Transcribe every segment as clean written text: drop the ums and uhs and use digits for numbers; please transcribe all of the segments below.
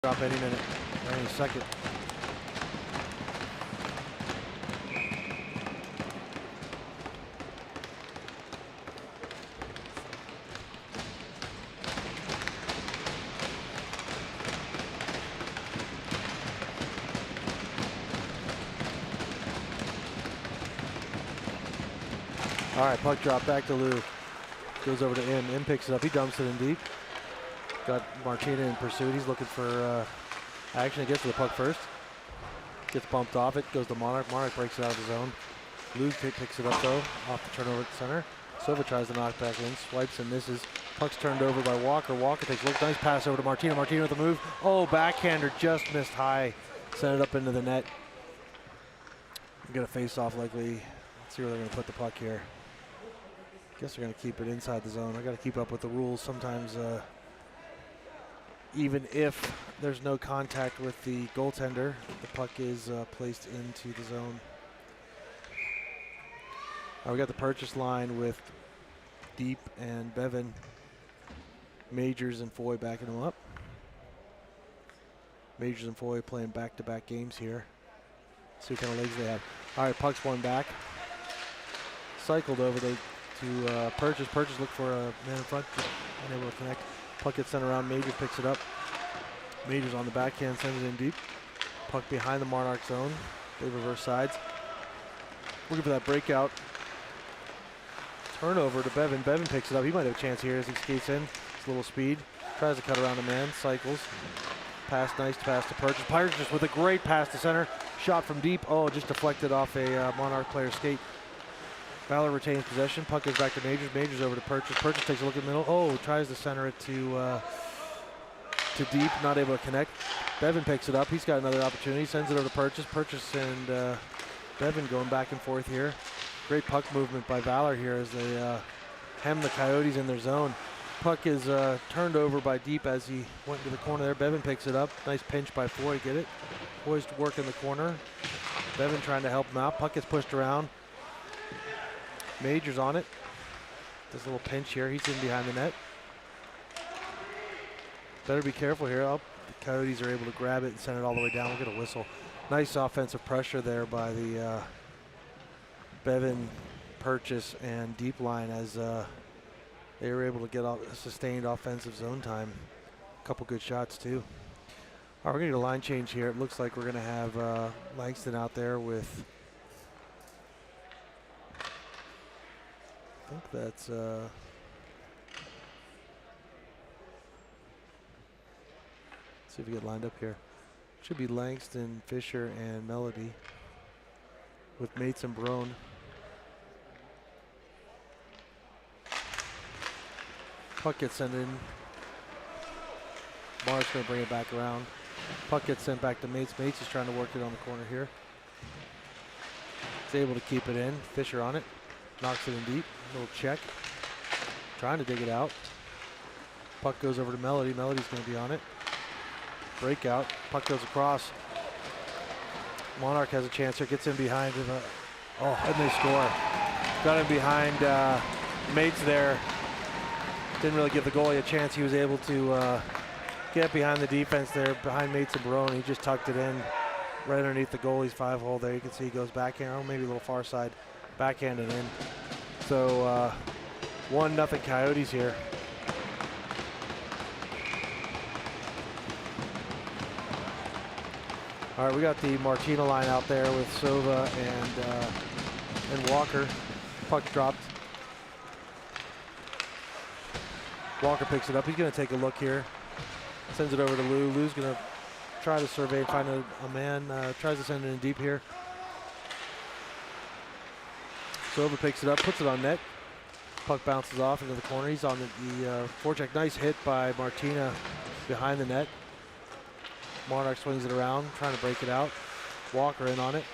drop any minute, or any second. All right, puck drop back to Lou. Goes over to In. In picks it up. He dumps it in deep. Got Martina in pursuit. He's looking for action. He gets to the puck first. Gets bumped off it. Goes to Monarch. Monarch breaks it out of the zone. Lou picks it up though. Off the turnover at the center. Silva tries to knock back in. Swipes and misses. Puck's turned over by Walker. Walker takes a look. Nice pass over to Martina. Martina with the move. Oh, backhander just missed high. Sent it up into the net. We're going to face off likely. Let's see where they're going to put the puck here. Guess they're going to keep it inside the zone. I got to keep up with the rules. Sometimes, even if there's no contact with the goaltender, the puck is placed into the zone. We got the purchase line with Deep and Bevan. Majors and Foy backing them up. Majors and Foy playing back-to-back games here. See what kind of legs they have. All right, puck's one back. Cycled over to Purchase. Purchase look for a man in front, just unable to connect. Puck gets sent around. Majors picks it up. Majors on the backhand, sends it in deep. Puck behind the Monarch zone. They reverse sides. Looking for that breakout. Turnover to Bevan. Bevan picks it up. He might have a chance here as he skates in. It's a little speed. Tries to cut around a man. Cycles. Pass, nice pass to Purchase. Purchase with a great pass to center. Shot from deep. Oh, just deflected off a Monarch player skate. Valor retains possession. Puck goes back to Majors. Majors over to Purchase. Purchase takes a look at the middle. Oh, tries to center it to Deep. Not able to connect. Bevan picks it up. He's got another opportunity. Sends it over to Purchase. Purchase and Bevan going back and forth here. Great puck movement by Valor here as they hem the Coyotes in their zone. Puck is turned over by Deep as he went to the corner there. Bevan picks it up. Nice pinch by Foy. Get it? Foy's to work in the corner. Bevan trying to help him out. Puck gets pushed around. Majors on it. This little pinch here. He's in behind the net. Better be careful here. Oh, the Coyotes are able to grab it and send it all the way down. We'll get a whistle. Nice offensive pressure there by the Bevan, Purchase, and Deep line as they were able to get a sustained offensive zone time. A couple good shots too. All right, we're going to get a line change here. It looks like we're going to have Langston out there with, I think that's let's see if we get lined up here. Should be Langston, Fisher, and Melody with Mates and Barone. Puck gets sent in. Bar's going to bring it back around. Puck gets sent back to Mates. Mates is trying to work it on the corner here. He's able to keep it in. Fisher on it. Knocks it in deep. Little check. Trying to dig it out. Puck goes over to Melody. Melody's going to be on it. Breakout. Puck goes across. Monarch has a chance here. Gets in behind. And they score. Got him behind Mates there. Didn't really give the goalie a chance. He was able to get behind the defense there, behind Mates and Barone. He just tucked it in right underneath the goalie's 5-hole there. You can see he goes backhand, maybe a little far side, backhanded in. So 1-0 Coyotes here. All right, we got the Martina line out there with Sova and Walker. Puck dropped. Walker picks it up. He's going to take a look here. Sends it over to Lou. Lou's going to try to survey, find a man. Tries to send it in deep here. Silva picks it up, puts it on net. Puck bounces off into the corner. He's on the forecheck. Nice hit by Martina behind the net. Monarch swings it around, trying to break it out. Walker in on it.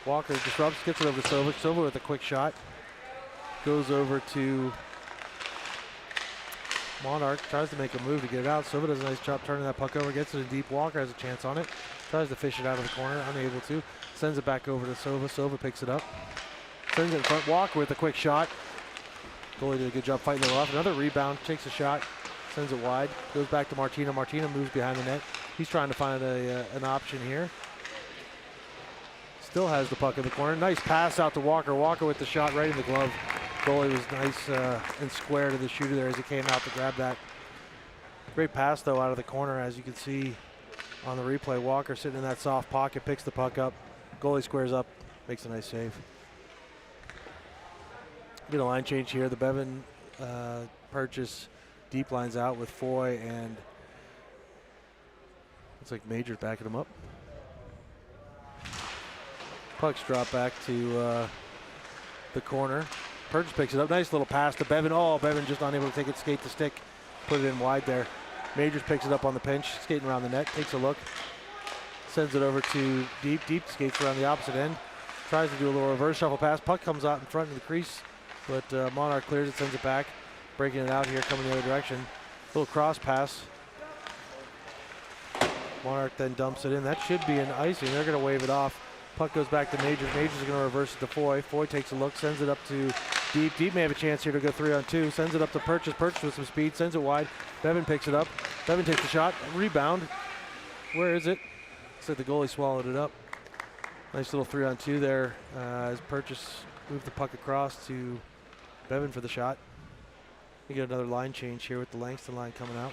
Walker disrupts, gets it over to Silva. Silva with a quick shot. Goes over to Monarch, tries to make a move to get it out. Silva does a nice job turning that puck over, gets it in deep. Walker has a chance on it. Tries to fish it out of the corner, unable to. Sends it back over to Silva. Silva picks it up. Sends it in front. Walker with a quick shot. Goalie did a good job fighting it off. Another rebound, takes a shot, sends it wide. Goes back to Martina. Martina moves behind the net. He's trying to find an option here. Still has the puck in the corner. Nice pass out to Walker. Walker with the shot right in the glove. Goalie was nice and square to the shooter there as he came out to grab that. Great pass though out of the corner, as you can see on the replay. Walker sitting in that soft pocket, picks the puck up. Goalie squares up, makes a nice save. Get a line change here. The Bevan purchase deep lines out with Foy, and it's like Major backing him up. Pucks drop back to the corner. Purchase picks it up. Nice little pass to Bevan. Oh, Bevan just unable to take it skate to stick. Put it in wide there. Majors picks it up on the pinch, skating around the net, takes a look. Sends it over to Deep. Deep skates around the opposite end. Tries to do a little reverse shuffle pass. Puck comes out in front of the crease, but Monarch clears it, sends it back. Breaking it out here, coming the other direction. Little cross pass. Monarch then dumps it in. That should be an icing. They're going to wave it off. Puck goes back to Majors. Majors is going to reverse it to Foy. Foy takes a look, sends it up to Deep. Deep may have a chance here to go 3-on-2. Sends it up to Purchase. Purchase with some speed, sends it wide. Bevan picks it up. Bevan takes the shot. Rebound. Where is it? Looks like the goalie swallowed it up. Nice little 3-on-2 there as Purchase moved the puck across to Bevan for the shot. We get another line change here with the Langston line coming out.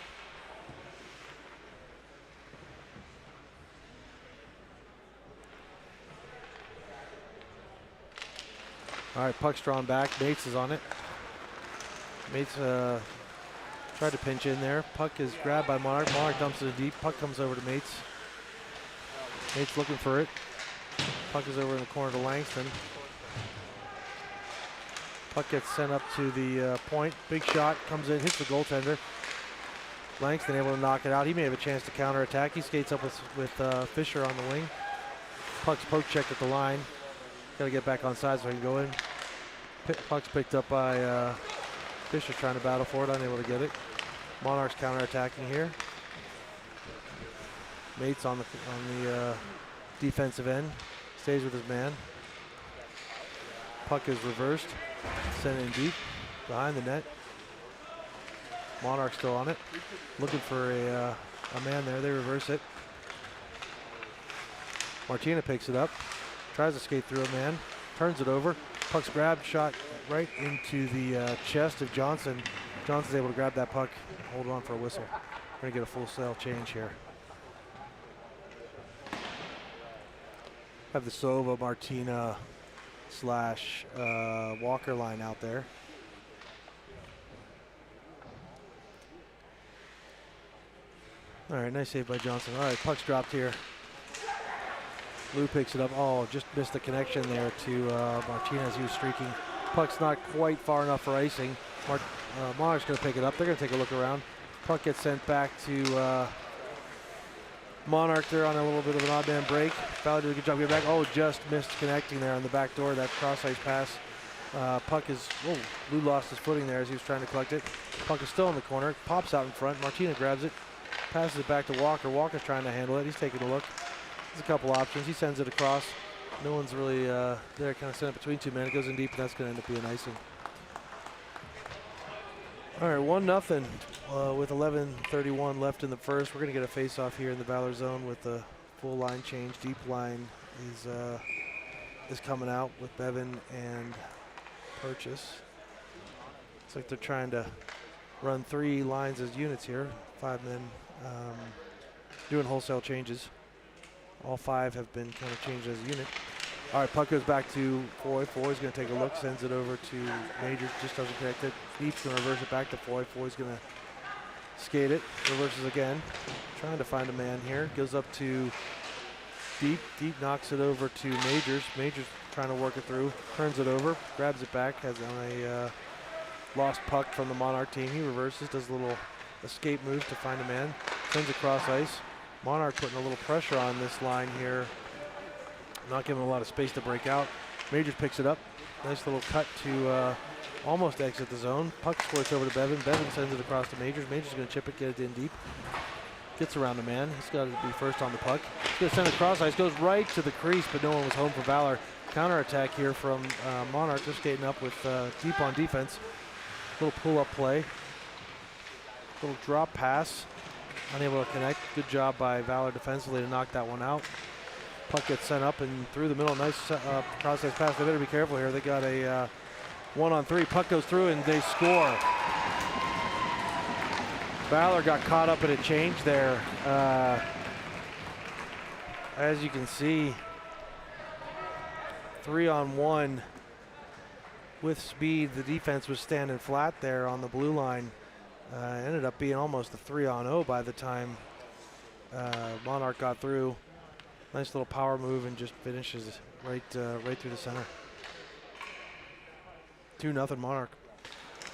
All right, puck's drawn back. Mates is on it. Mates tried to pinch in there. Puck is grabbed by Monarch. Monarch dumps it deep. Puck comes over to Mates. Mates looking for it. Puck is over in the corner to Langston. Puck gets sent up to the point. Big shot comes in, hits the goaltender. Langston able to knock it out. He may have a chance to counterattack. He skates up with Fisher on the wing. Puck's poke checked at the line. Got to get back on side so he can go in. Puck's picked up by Fisher trying to battle for it, unable to get it. Monarchs counterattacking here. Mates on the defensive end, stays with his man. Puck is reversed, sent in deep, behind the net. Monarch still on it, looking for a man there. They reverse it. Martina picks it up, tries to skate through a man, turns it over. Puck's grabbed, shot right into the chest of Johnson. Johnson's able to grab that puck, hold on for a whistle. We're gonna get a full sail change here. Have the Sova, Martina slash Walker line out there. All right, nice save by Johnson. All right, puck's dropped here. Lou picks it up. Oh, just missed the connection there to Martina as he was streaking. Puck's not quite far enough for icing. Monarch's going to pick it up. They're going to take a look around. Puck gets sent back to Monarch there on a little bit of an odd man break. Valley did a good job getting back. Oh, just missed connecting there on the back door. That cross ice pass. Puck is, oh, Lou lost his footing there as he was trying to collect it. Puck is still in the corner. Pops out in front. Martina grabs it. Passes it back to Walker. Walker's trying to handle it. He's taking a look. There's a couple options. He sends it across. No one's really there. Kind of sent it between two men. It goes in deep, and that's going to end up being icing. All right, 1-0 with 11:31 left in the first. We're going to get a face-off here in the Valor zone with a full line change. Deep line is coming out with Bevan and Purchase. Looks like they're trying to run 3 lines as units here. 5 men doing wholesale changes. All 5 have been kind of changed as a unit. All right, puck goes back to Foy. Foy's going to take a look, sends it over to Major, just doesn't connect it. Deep's going to reverse it back to Foy. Foy's going to skate it, reverses again. Trying to find a man here. Goes up to Deep. Deep knocks it over to Majors. Majors trying to work it through, turns it over, grabs it back, has a lost puck from the Monarch team. He reverses, does a little escape move to find a man, sends it across ice. Monarch putting a little pressure on this line here. Not giving a lot of space to break out. Majors picks it up. Nice little cut to almost exit the zone. Puck squirts over to Bevan. Bevan sends it across to Majors. Majors going to chip it, get it in deep. Gets around the man. He's got to be first on the puck. He's going to send it across ice. Goes right to the crease, but no one was home for Valor. Counterattack here from Monarch. They're skating up with Deep on defense. Little pull-up play. Little drop pass. unable to connect. Good job by Valor defensively to knock that one out. Puck gets sent up and through the middle. Nice cross-ice pass. They better be careful here. They got a 1-on-3. Puck goes through and they score. Valor got caught up in a change there. As you can see, 3-on-1 with speed. The defense was standing flat there on the blue line. Ended up being almost a 3-on-0 by the time Monarch got through. Nice little power move and just finishes right through the center. 2-0 Monarch.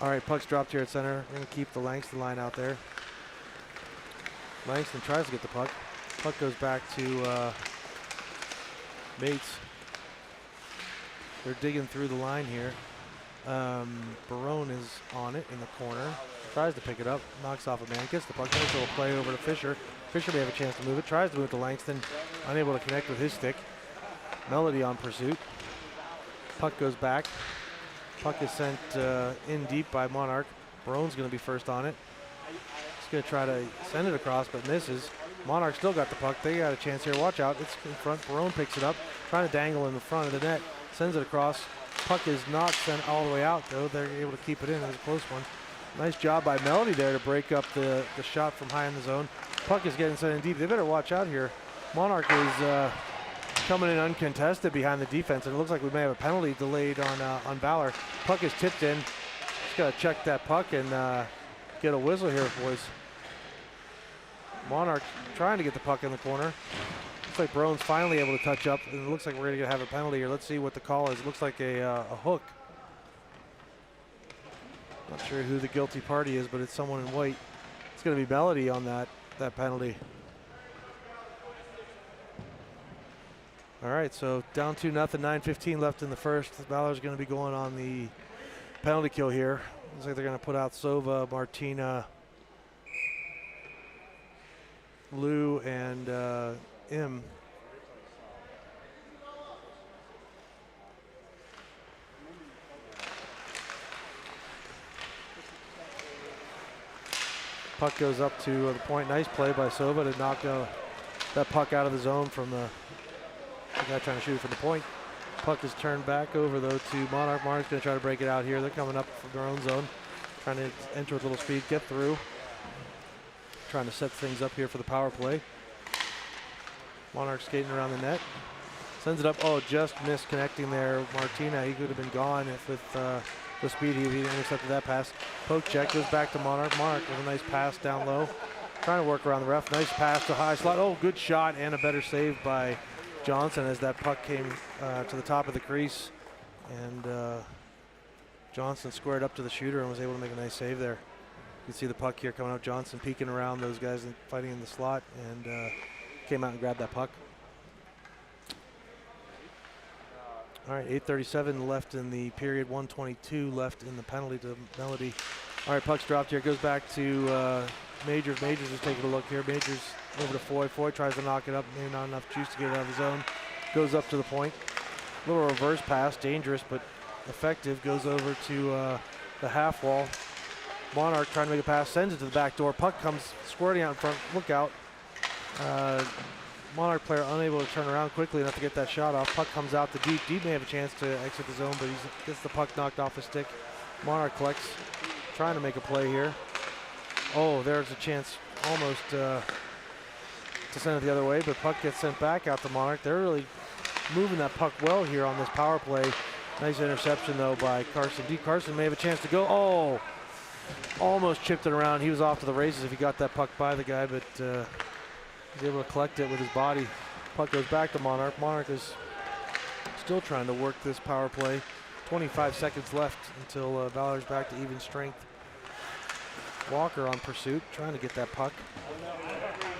All right, puck's dropped here at center. We're going to keep the Langston line out there. Langston tries to get the puck. Puck goes back to Bates. They're digging through the line here. Barone is on it in the corner. Tries to pick it up, knocks off a man, gets the puck. Nice little play over to Fisher. Fisher may have a chance to move it. Tries to move it to Langston. Unable to connect with his stick. Melody on pursuit. Puck goes back. Puck is sent in deep by Monarch. Barone's going to be first on it. He's going to try to send it across, but misses. Monarch still got the puck. They got a chance here. Watch out. It's in front. Barone picks it up. Trying to dangle in the front of the net. Sends it across. Puck is not sent all the way out, though. They're able to keep it in. It was a close one. Nice job by Melody there to break up the shot from high in the zone. Puck is getting sent in deep. They better watch out here. Monarch is coming in uncontested behind the defense, and it looks like we may have a penalty delayed on Valor. Puck is tipped in. Just got to check that puck and get a whistle here, boys. Monarch trying to get the puck in the corner. Looks like Barone's finally able to touch up, and it looks like we're going to have a penalty here. Let's see what the call is. It looks like a hook. Not sure who the guilty party is, but it's someone in white. It's going to be Melody on that penalty. All right, so down 2-0, 9:15 left in the first. Valor's going to be going on the penalty kill here. Looks like they're going to put out Sova, Martina, Lou, and Im. Puck goes up to the point. Nice play by Sova to knock that puck out of the zone from the guy trying to shoot it from the point. Puck is turned back over, though, to Monarch. Monarch's going to try to break it out here. They're coming up from their own zone, trying to enter with a little speed, get through. Trying to set things up here for the power play. Monarch skating around the net. Sends it up. Oh, just missed connecting there. Martina, he could have been gone if with the speed he intercepted that pass. Poke check, goes back to Monarch. Monarch with a nice pass down low. Trying to work around the ref. Nice pass to high slot. Oh, good shot and a better save by Johnson as that puck came to the top of the crease. And Johnson squared up to the shooter and was able to make a nice save there. You can see the puck here coming up. Johnson peeking around those guys and fighting in the slot, and came out and grabbed that puck. All right, 8:37 left in the period, 1:22 left in the penalty to Melody. All right, puck's dropped here. Goes back to Majors. Majors is taking a look here. Majors over to Foy. Foy tries to knock it up. Maybe not enough juice to get it out of the zone. Goes up to the point. Little reverse pass, dangerous but effective. Goes over to the half wall. Monarch trying to make a pass, sends it to the back door. Puck comes squirting out in front. Look out. Monarch player unable to turn around quickly enough to get that shot off. Puck comes out to Deep. Deep may have a chance to exit the zone, but he gets the puck knocked off his stick. Monarch collects, trying to make a play here. Oh, there's a chance almost to send it the other way, but puck gets sent back out to Monarch. They're really moving that puck well here on this power play. Nice interception, though, by Carson. Deep Carson may have a chance to go. Oh, almost chipped it around. He was off to the races if he got that puck by the guy, but he's able to collect it with his body. Puck goes back to Monarch. Monarch is still trying to work this power play. 25 seconds left until Valor's back to even strength. Walker on pursuit, trying to get that puck.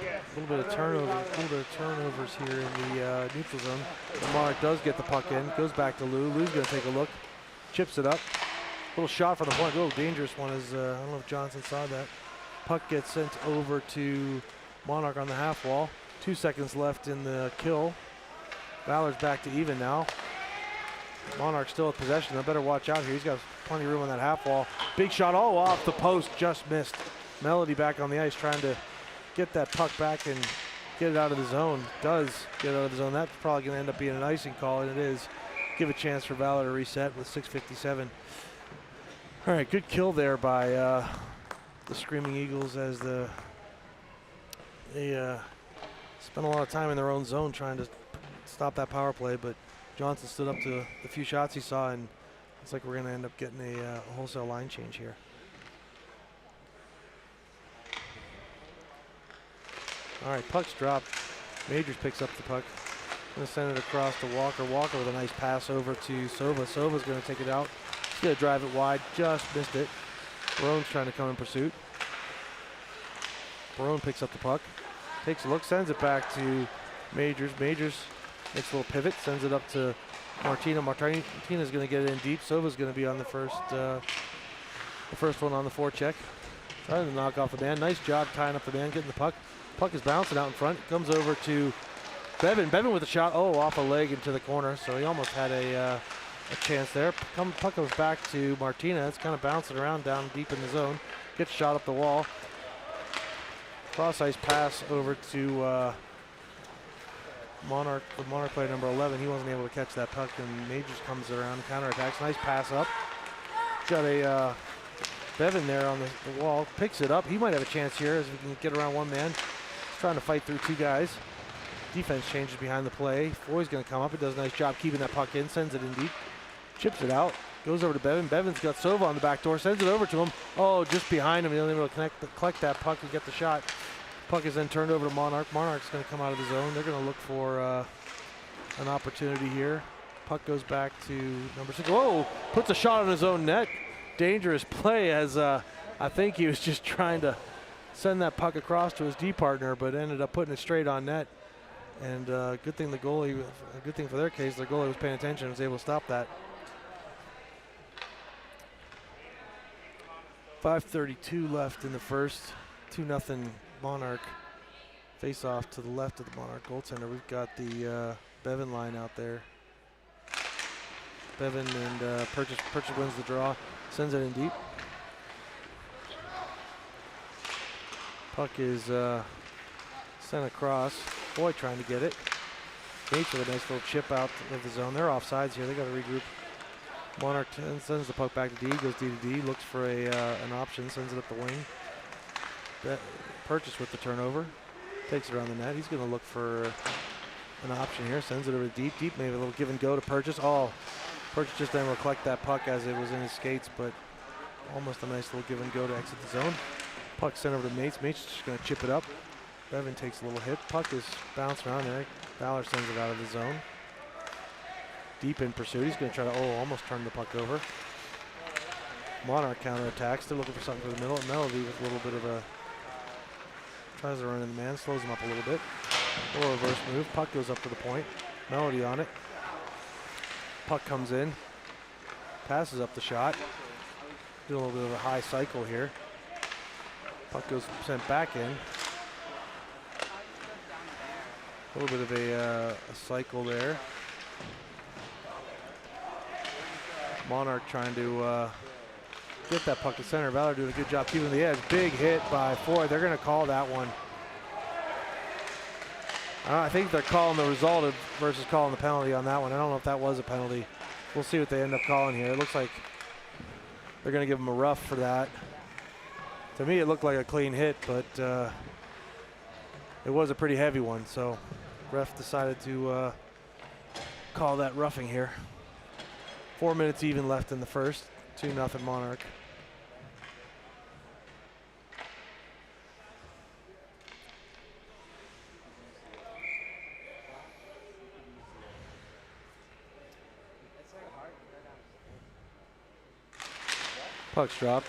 A little bit of turnovers here in the neutral zone. Monarch does get the puck in, goes back to Lou. Lou's going to take a look, chips it up. Little shot from the point. Oh, dangerous one is, I don't know if Johnson saw that. Puck gets sent over to Monarch on the half wall. 2 seconds left in the kill. Valor's back to even now. Monarch still with possession. They better watch out here. He's got plenty of room on that half wall. Big shot, oh, off the post, just missed. Melody back on the ice trying to get that puck back and get it out of the zone. Does get it out of the zone. That's probably going to end up being an icing call, and it is. Give a chance for Valor to reset with 6:57. All right, good kill there by the Screaming Eagles as they spent a lot of time in their own zone trying to stop that power play, but Johnson stood up to the few shots he saw, and it's like we're going to end up getting a wholesale line change here. All right, puck's dropped. Majors picks up the puck. Going to send it across to Walker. Walker with a nice pass over to Sova. Sova's going to take it out. He's going to drive it wide. Just missed it. Barone's trying to come in pursuit. Barone picks up the puck. Takes a look, sends it back to Majors. Majors makes a little pivot, sends it up to Martina. Martina's going to get it in deep. Sova's going to be on the first one on the forecheck. Trying to knock off the man. Nice job tying up the man, getting the puck. Puck is bouncing out in front. Comes over to Bevan. Bevan with a shot. Oh, off a leg into the corner. So he almost had a chance there. Puck goes back to Martina. It's kind of bouncing around down deep in the zone. Gets shot up the wall. Cross ice pass over to Monarch. The Monarch player number 11. He wasn't able to catch that puck, and Majors comes around, counterattacks. Nice pass up. Got a Bevan there on the wall. Picks it up. He might have a chance here as we can get around one man. He's trying to fight through two guys. Defense changes behind the play. Foy's going to come up. He does a nice job keeping that puck in. Sends it in deep. Chips it out. Goes over to Bevan. Bevan's got Sova on the back door. Sends it over to him. Oh, just behind him. He doesn't able to collect that puck and get the shot. Puck is then turned over to Monarch. Monarch's going to come out of the zone. They're going to look for an opportunity here. Puck goes back to number 6. Whoa! Puts a shot on his own net. Dangerous play as I think he was just trying to send that puck across to his D partner, but ended up putting it straight on net. And good thing good thing for their case, their goalie was paying attention and was able to stop that. 5:32 left in the first. 2-0 Monarch. Face off to the left of the Monarch goaltender. We've got the Bevan line out there. Bevan and Purchase wins the draw. Sends it in deep. Puck is sent across. Boy trying to get it. Gates with a nice little chip out of the zone. They're offsides here. They got to regroup. Monarch sends the puck back to D. Goes D to D. Looks for an option. Sends it up the wing. Purchase with the turnover. Takes it around the net. He's going to look for an option here. Sends it over deep. Deep. Maybe a little give and go to Purchase. Oh, Purchase just didn't collect that puck as it was in his skates, but almost a nice little give and go to exit the zone. Puck sent over to Mates. Mates just going to chip it up. Bevan takes a little hit. Puck is bouncing around there. Valor sends it out of the zone. Deep in pursuit. He's going to try to, almost turn the puck over. Monarch counterattacks. They're looking for something for the middle. Melody with a little bit of a, tries to run in the man, slows him up a little bit. A little reverse move. Puck goes up to the point. Melody on it. Puck comes in. Passes up the shot. Do a little bit of a high cycle here. Puck goes sent back in. A little bit of a cycle there. Monarch trying to get that puck to center. Valor doing a good job keeping the edge. Big hit by Foy. They're going to call that one. I think they're calling the result versus calling the penalty on that one. I don't know if that was a penalty. We'll see what they end up calling here. It looks like they're going to give him a rough for that. To me, it looked like a clean hit, but it was a pretty heavy one. So ref decided to call that roughing here. 4 minutes even left in the first. 2-0 Monarch. Puck's dropped.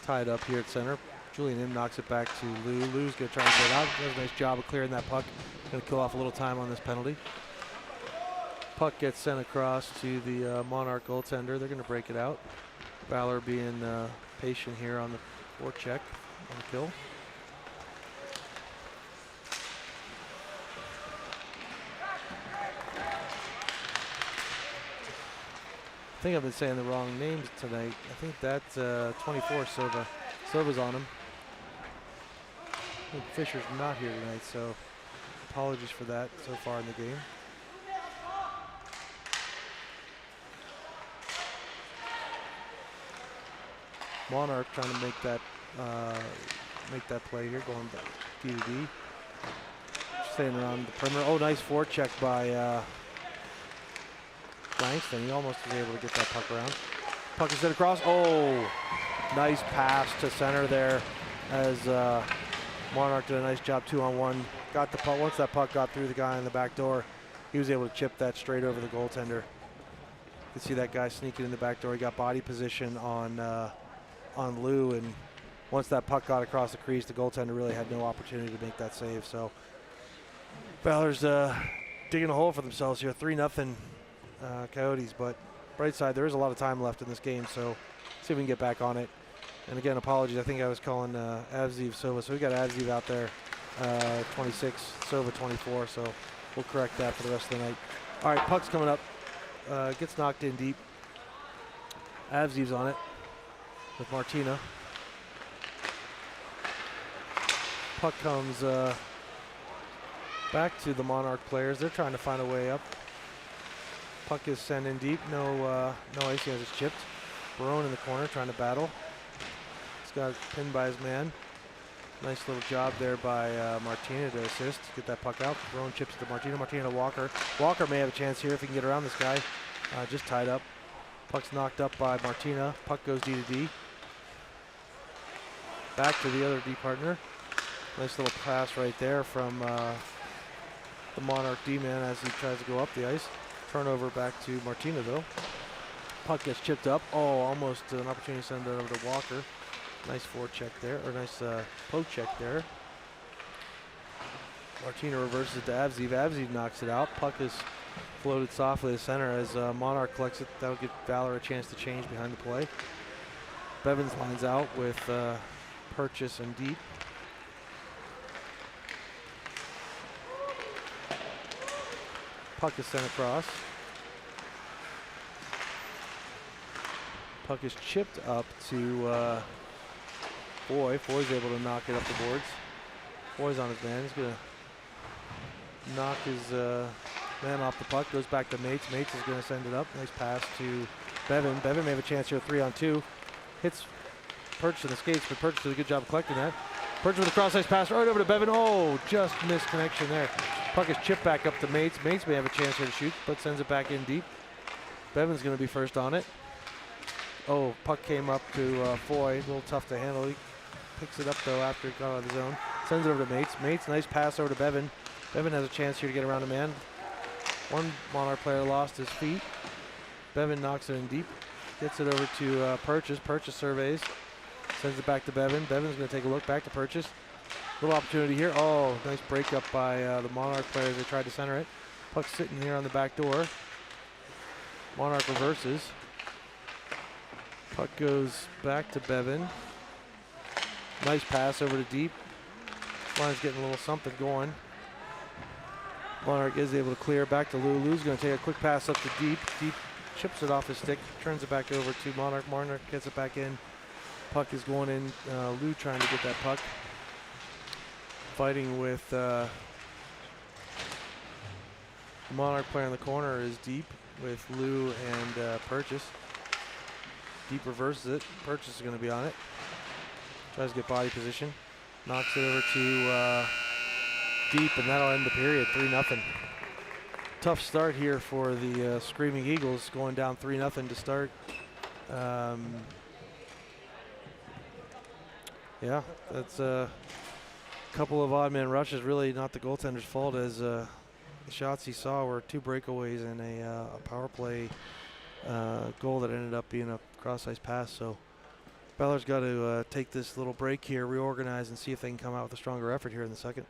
Tied up here at center. Julian Im knocks it back to Lou. Lou's going to try and get it out. Does a nice job of clearing that puck. Going to kill off a little time on this penalty. Puck gets sent across to the Monarch goaltender. They're going to break it out. Valor being patient here on the forecheck on the kill. I think I've been saying the wrong names tonight. I think that's 24 Sova. Sova's on him. Fisher's not here tonight, so apologies for that so far in the game. Monarch trying to make that play here, going back D to D. Staying around the perimeter. Oh, nice forecheck by Langston. He almost was able to get that puck around. Puck is sent across. Oh, nice pass to center there as Monarch did a nice job 2-on-1. Got the puck. Once that puck got through the guy in the back door, he was able to chip that straight over the goaltender. You can see that guy sneaking in the back door. He got body position on Lou, and once that puck got across the crease, the goaltender really had no opportunity to make that save. So Valor's digging a hole for themselves here, 3-0 Coyotes. But bright side, there is a lot of time left in this game, so see if we can get back on it. And again, apologies, I think I was calling Avziv Silva, so we got Avziv out there, 26, Silva 24, so we'll correct that for the rest of the night. All right, puck's coming up, gets knocked in deep. Avziv's on it with Martina. Puck comes back to the Monarch players. They're trying to find a way up. Puck is sent in deep. No icing as it's chipped. Barone in the corner trying to battle. He's got pinned by his man. Nice little job there by Martina to assist. Get that puck out. Barone chips to Martina. Martina to Walker. Walker may have a chance here if he can get around this guy. Just tied up. Puck's knocked up by Martina. Puck goes D to D. Back to the other D partner. Nice little pass right there from the Monarch D-man as he tries to go up the ice. Turnover back to Martina though. Puck gets chipped up. Oh, almost an opportunity to send it over to Walker. Nice forecheck there, or nice poke check there. Martina reverses it to Avziv. Avziv knocks it out. Puck is floated softly to center as Monarch collects it. That'll give Valor a chance to change behind the play. Bevins lines out with Purchase and deep. Puck is sent across. Puck is chipped up to Foy. Foy's able to knock it up the boards. Foy's on his man. He's going to knock his man off the puck. Goes back to Mates. Mates is going to send it up. Nice pass to Bevan. Bevan may have a chance here, 3-on-2. Hits Purchase in the skates, but Purchase did a good job of collecting that. Purchase with a cross-ice pass right over to Bevan. Oh, just missed connection there. Puck is chipped back up to Mates. Mates may have a chance here to shoot, but sends it back in deep. Bevan's going to be first on it. Oh, puck came up to Foy. A little tough to handle. He picks it up, though, after it got out of the zone. Sends it over to Mates. Mates, nice pass over to Bevan. Bevan has a chance here to get around a man. One Monarch player lost his feet. Bevan knocks it in deep. Gets it over to Purchase. Purchase surveys. Sends it back to Bevan. Bevan's going to take a look back to Purchase. Little opportunity here. Oh, nice breakup by the Monarch players. They tried to center it. Puck sitting here on the back door. Monarch reverses. Puck goes back to Bevan. Nice pass over to deep. Line's getting a little something going. Monarch is able to clear back to Lou. Lou's going to take a quick pass up to deep. Deep chips it off his stick, turns it back over to Monarch. Monarch gets it back in. Puck is going in. Lou trying to get that puck. Fighting with the Monarch player in the corner is Deep with Lou and Purchase. Deep reverses it. Purchase is going to be on it. Tries to get body position. Knocks it over to Deep, and that'll end the period, 3-0. Tough start here for the Screaming Eagles, going down 3-0 to start. Yeah, that's a couple of odd man rushes. Really not the goaltender's fault, as the shots he saw were 2 breakaways and a power play goal that ended up being a cross-ice pass. So Valor's got to take this little break here, reorganize, and see if they can come out with a stronger effort here in the second.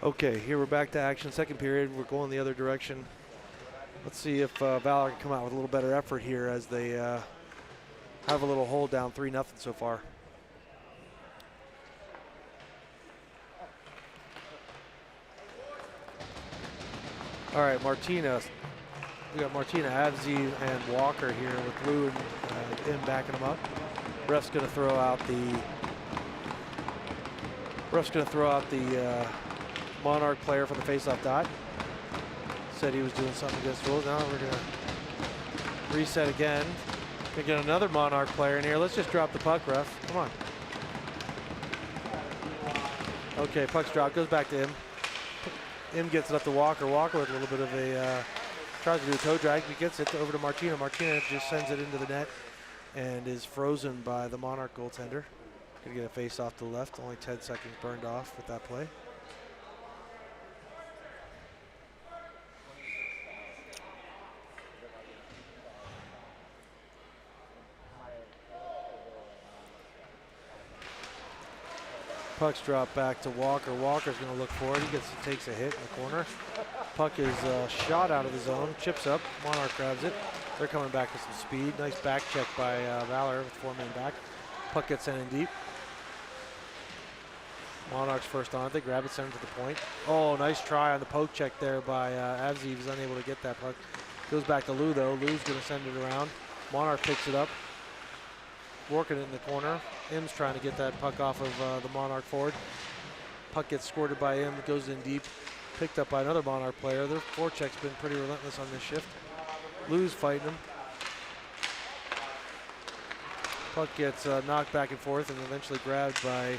Okay, here we're back to action. Second period, we're going the other direction. Let's see if Valor can come out with a little better effort here as they have a little hold down 3-0 so far. All right, Martina. We got Martina, Avzi, and Walker here with Lou and Tim backing them up. Ref's going to throw out the Monarch player for the faceoff dot. Said he was doing something against rules. Now we're going to reset again. We get another Monarch player in here. Let's just drop the puck, ref. Come on. Okay, puck's dropped. Goes back to him. Im gets it up to Walker. Walker with a little bit of a tries to do a toe drag. He gets it over to Martina. Martina just sends it into the net and is frozen by the Monarch goaltender. Gonna get a face off to the left. Only 10 seconds burned off with that play. Puck's dropped back to Walker. Walker's going to look for it. He takes a hit in the corner. Puck is shot out of the zone, chips up. Monarch grabs it. They're coming back with some speed. Nice back check by Valor with 4 men back. Puck gets sent in deep. Monarch's first on it. They grab it, send it to the point. Oh, nice try on the poke check there by Avzi. He was unable to get that puck. Goes back to Lou though. Lou's going to send it around. Monarch picks it up. Working it in the corner. Im's trying to get that puck off of the Monarch forward. Puck gets squirted by Im, goes in deep. Picked up by another Monarch player. Their forecheck's been pretty relentless on this shift. Lou's fighting him. Puck gets knocked back and forth and eventually grabbed by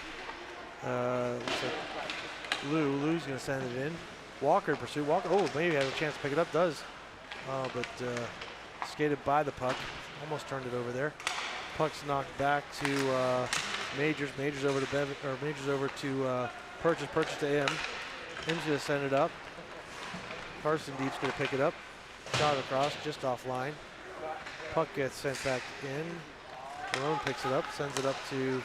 Lou. Lou's going to send it in. Walker in pursuit. Walker, oh, maybe has a chance to pick it up. Does. But skated by the puck. Almost turned it over there. Puck's knocked back to Majors. Majors over to Bevan, or Majors over to Purchase. Purchase to Im. Im's going to send it up. Carson Deep's going to pick it up. Shot across, just offline. Puck gets sent back in. Barone picks it up, sends it up to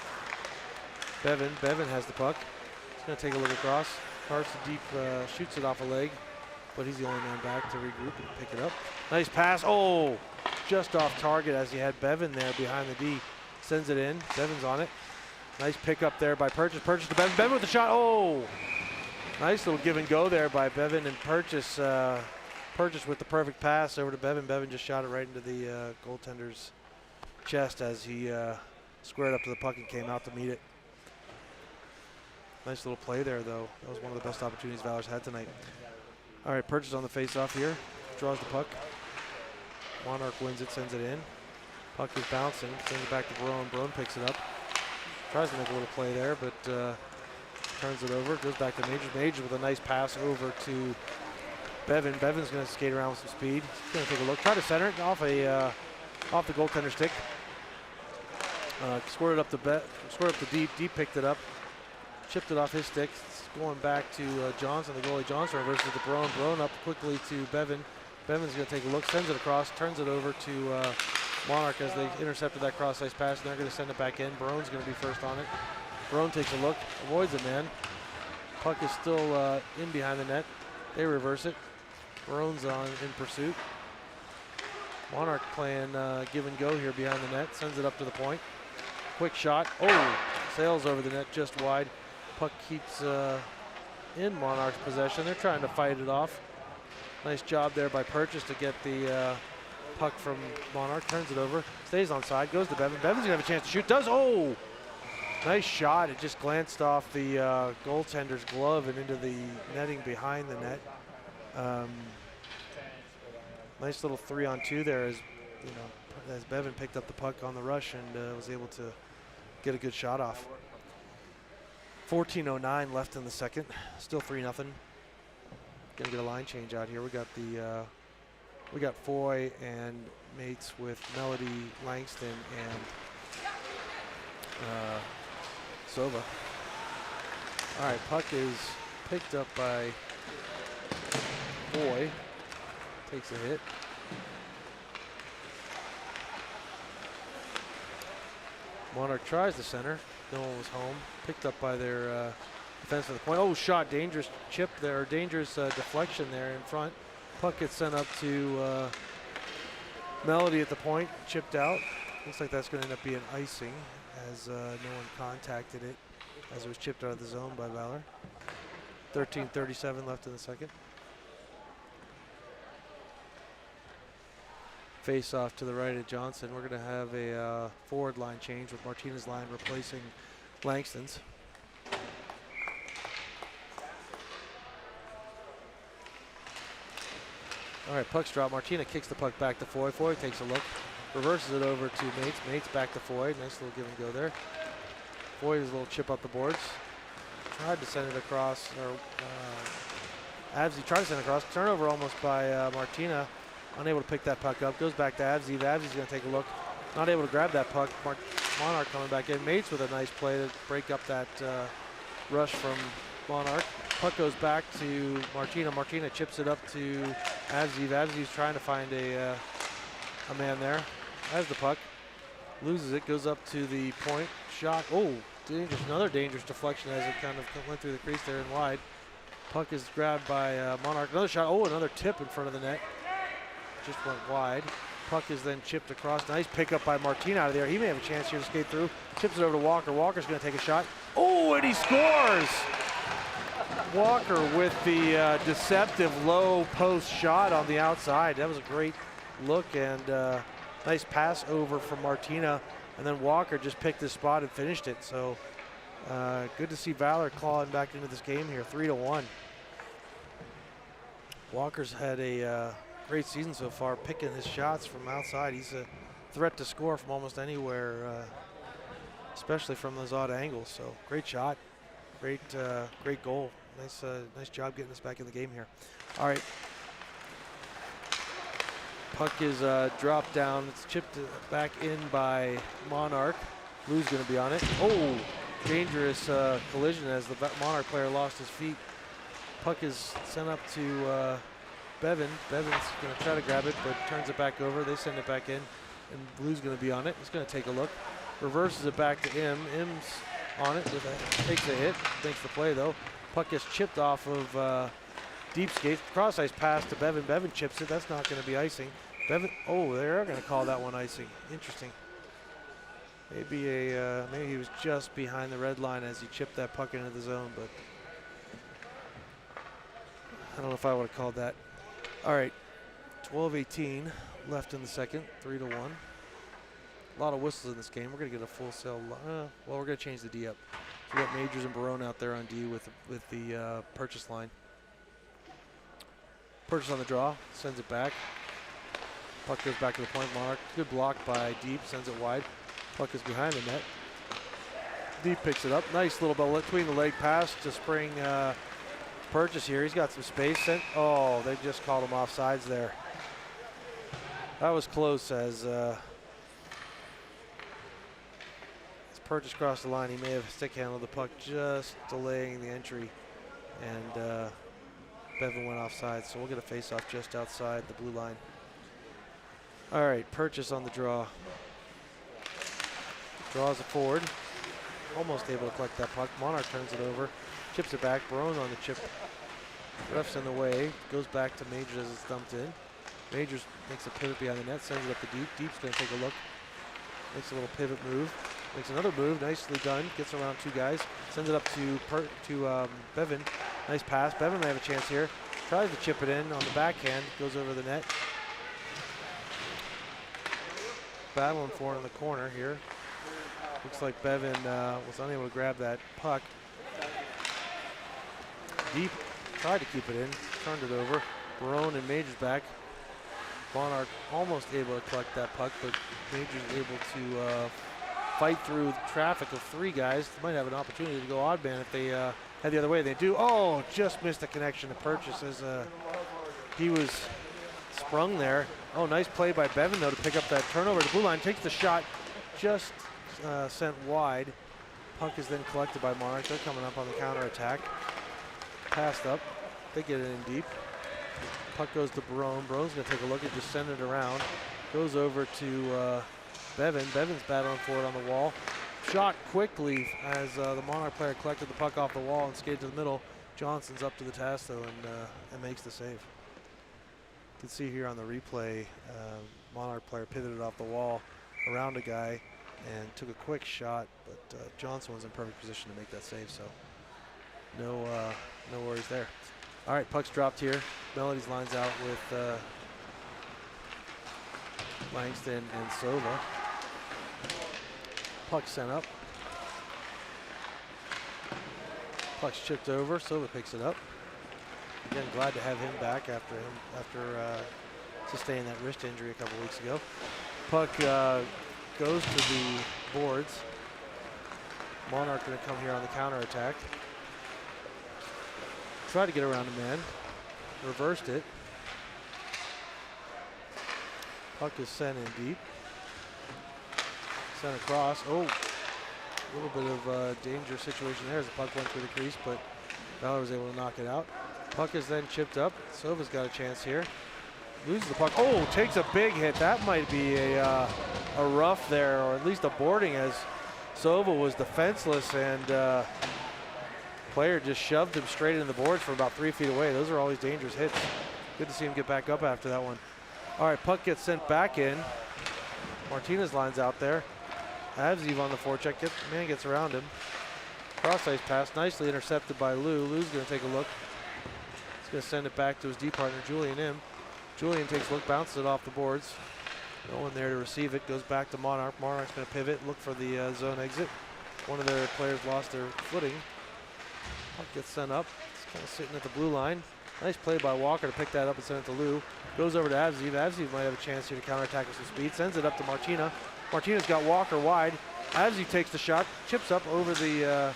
Bevan. Bevan has the puck. He's going to take a look across. Carson Deep shoots it off a leg, but he's the only man back to regroup and pick it up. Nice pass. Oh! Just off target as he had Bevan there behind the D. Sends it in. Bevan's on it. Nice pickup there by Purchase. Purchase to Bevan. Bevan with the shot. Oh! Nice little give and go there by Bevan and Purchase. Purchase with the perfect pass over to Bevan. Bevan just shot it right into the goaltender's chest as he squared up to the puck and came out to meet it. Nice little play there, though. That was one of the best opportunities Valor's had tonight. All right, Purchase on the face-off here. Draws the puck. Monarch wins it, sends it in. Puck is bouncing, sends it back to Barone. Barone picks it up. Tries to make a little play there, but turns it over. Goes back to Majors. Majors with a nice pass over to Bevan. Bevan's going to skate around with some speed. He's going to take a look. Try to center it off the goaltender stick. Squirted up the Deep. Deep picked it up. Chipped it off his stick. It's going back to Johnson, the goalie. Johnson reverses to Barone. Barone up quickly to Bevan. Bevan's going to take a look, sends it across, turns it over to Monarch as they intercepted that cross-ice pass, and they're going to send it back in. Barone's going to be first on it. Barone takes a look, avoids it, man. Puck is still in behind the net. They reverse it. Barone's on in pursuit. Monarch playing give and go here behind the net, sends it up to the point. Quick shot. Oh, sails over the net just wide. Puck keeps in Monarch's possession. They're trying to fight it off. Nice job there by Purchase to get the puck from Monarch. Turns it over, stays on side, goes to Bevan. Bevan's gonna have a chance to shoot. Does. Oh, nice shot. It just glanced off the goaltender's glove and into the netting behind the net. Nice little 3-on-2 there as Bevan picked up the puck on the rush and was able to get a good shot off. 14:09 left in the second. Still 3-0. Gonna get a line change out here. We got Foy and mates with Melody, Langston, and Sova. All right, puck is picked up by Foy. Takes a hit. Monarch tries the center. No one was home. Picked up by their Defense for the point. Oh, shot. Dangerous chip there. Dangerous deflection there in front. Puck gets sent up to Melody at the point. Chipped out. Looks like that's going to end up being icing as no one contacted it as it was chipped out of the zone by Valor. 13:37 left in the second. Face off to the right of Johnson. We're going to have a forward line change with Martinez's line replacing Langston's. All right, puck's dropped. Martina kicks the puck back to Foy. Foy takes a look, reverses it over to Mates. Mates back to Foy. Nice little give and go there. Foy is a little chip up the boards. Tried to send it across, or Avsy tried to send it across. Turnover almost by Martina. Unable to pick that puck up. Goes back to Avsy. Avsy's going to take a look. Not able to grab that puck. Monarch coming back in. Mates with a nice play to break up that rush from Monarch. Puck goes back to Martina. Martina chips it up to Avsy. Avsy's trying to find a man there. Has the puck. Loses it. Goes up to the point. Shot. Oh, dangerous. Another dangerous deflection as it kind of went through the crease there and wide. Puck is grabbed by Monarch. Another shot. Oh, another tip in front of the net. Just went wide. Puck is then chipped across. Nice pickup by Martina out of there. He may have a chance here to skate through. Chips it over to Walker. Walker's going to take a shot. Oh, and he scores! Walker with the deceptive low post shot on the outside. That was a great look and nice pass over from Martina. And then Walker just picked his spot and finished it. So good to see Valor clawing back into this game here, 3-1. Walker's had a great season so far, picking his shots from outside. He's a threat to score from almost anywhere, especially from those odd angles. So great shot, great goal. Nice job getting us back in the game here. All right. Puck is dropped down. It's chipped back in by Monarch. Lou's going to be on it. Oh, dangerous collision as the Monarch player lost his feet. Puck is sent up to Bevan. Bevan's going to try to grab it, but turns it back over. They send it back in, and Lou's going to be on it. He's going to take a look. Reverses it back to Im. Im's on it. Takes a hit. Makes the play, though. Puck gets chipped off of deep skate. Cross ice pass to Bevan. Bevan chips it. That's not going to be icing. Bevan, oh, they're going to call that one icing. Interesting. Maybe he was just behind the red line as he chipped that puck into the zone, but I don't know if I would have called that. All right, 12:18 left in the second, 3-1. A lot of whistles in this game. We're going to get a full cell. Well, we're going to change the D up. So we got Majors and Barone out there on D with the purchase line. Purchase on the draw, sends it back. Puck goes back to the point. Monarch, good block by Deep, sends it wide. Puck is behind the net. Deep picks it up. Nice little ball between the leg pass to Spring Purchase here. He's got some space. Oh, they just called him offsides there. That was close as Purchase crossed the line. He may have stick handled the puck, just delaying the entry. And Bevan went offside, so we'll get a face-off just outside the blue line. All right, Purchase on the draw. Draws it forward. Almost able to collect that puck. Monarch turns it over. Chips it back. Barone on the chip. Ref's in the way. Goes back to Majors as it's dumped in. Majors makes a pivot behind the net. Sends it up to Deep. Deep's going to take a look. Makes a little pivot move. Makes another move. Nicely done. Gets around two guys. Sends it up to Bevan. Nice pass. Bevan may have a chance here. Tries to chip it in on the backhand. Goes over the net. Battling for it in the corner here. Looks like Bevan was unable to grab that puck. Deep tried to keep it in, turned it over. Barone and Majors back. Monarch almost able to collect that puck, but Majors able to fight through the traffic of three guys. They might have an opportunity to go odd man if they head the other way. They do. Oh, just missed the connection to Purchase as he was sprung there. Oh, nice play by Bevan, though, to pick up that turnover. The blue line takes the shot, just sent wide. Puck is then collected by Monarch. They're coming up on the counterattack. Passed up. They get it in deep. Puck goes to Barone. Barone's going to take a look and just send it around. Goes over to Bevan. Bevan's battling for it on the wall. shot quickly as the Monarch player collected the puck off the wall and skated to the middle. Johnson's up to the task though and makes the save. You can see here on the replay, Monarch player pivoted off the wall around a guy and took a quick shot, but Johnson was in perfect position to make that save, so no worries there. All right, puck's dropped here. Melodies lines out with Langston and Sova. Puck sent up. Puck's chipped over. Sova picks it up. Again, glad to have him back after sustaining that wrist injury a couple weeks ago. Puck goes to the boards. Monarch going to come here on the counter attack. Tried to get around a man. Reversed it. Puck is sent in deep. Sent across. Oh, a little bit of a danger situation there as the puck went through the crease, but Valor was able to knock it out. Puck is then chipped up. Sova's got a chance here. Loses the puck. Oh, takes a big hit. That might be a rough there, or at least a boarding, as Sova was defenseless and player just shoved him straight into the boards from about 3 feet away. Those are always dangerous hits. Good to see him get back up after that one. All right, puck gets sent back in. Martinez lines out there. Avziv on the forecheck. Man gets around him. Cross ice pass, nicely intercepted by Lou. Lou's going to take a look. He's going to send it back to his D partner, Julian Im. Julian takes a look, bounces it off the boards. No one there to receive it. Goes back to Monarch. Monarch's going to pivot, look for the zone exit. One of their players lost their footing. Puck gets sent up. It's kind of sitting at the blue line. Nice play by Walker to pick that up and send it to Lou. Goes over to Avziv. Avziv might have a chance here to counterattack with some speed. Sends it up to Martina. Martina's got Walker wide. Avziv takes the shot, chips up over the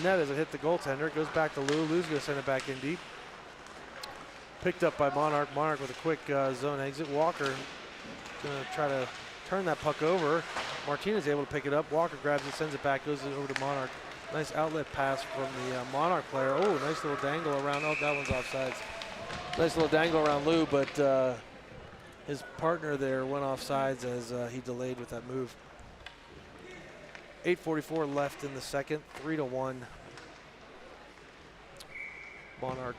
net as it hit the goaltender. It goes back to Lou. Lou's going to send it back in deep. Picked up by Monarch. Monarch with a quick zone exit. Walker going to try to turn that puck over. Martinez able to pick it up. Walker grabs it, sends it back, goes over to Monarch. Nice outlet pass from the Monarch player. Oh, nice little dangle around. Oh, that one's offsides. Nice little dangle around Lou, but his partner there went offsides as he delayed with that move. 8:44 left in the second. 3-1. Monarch.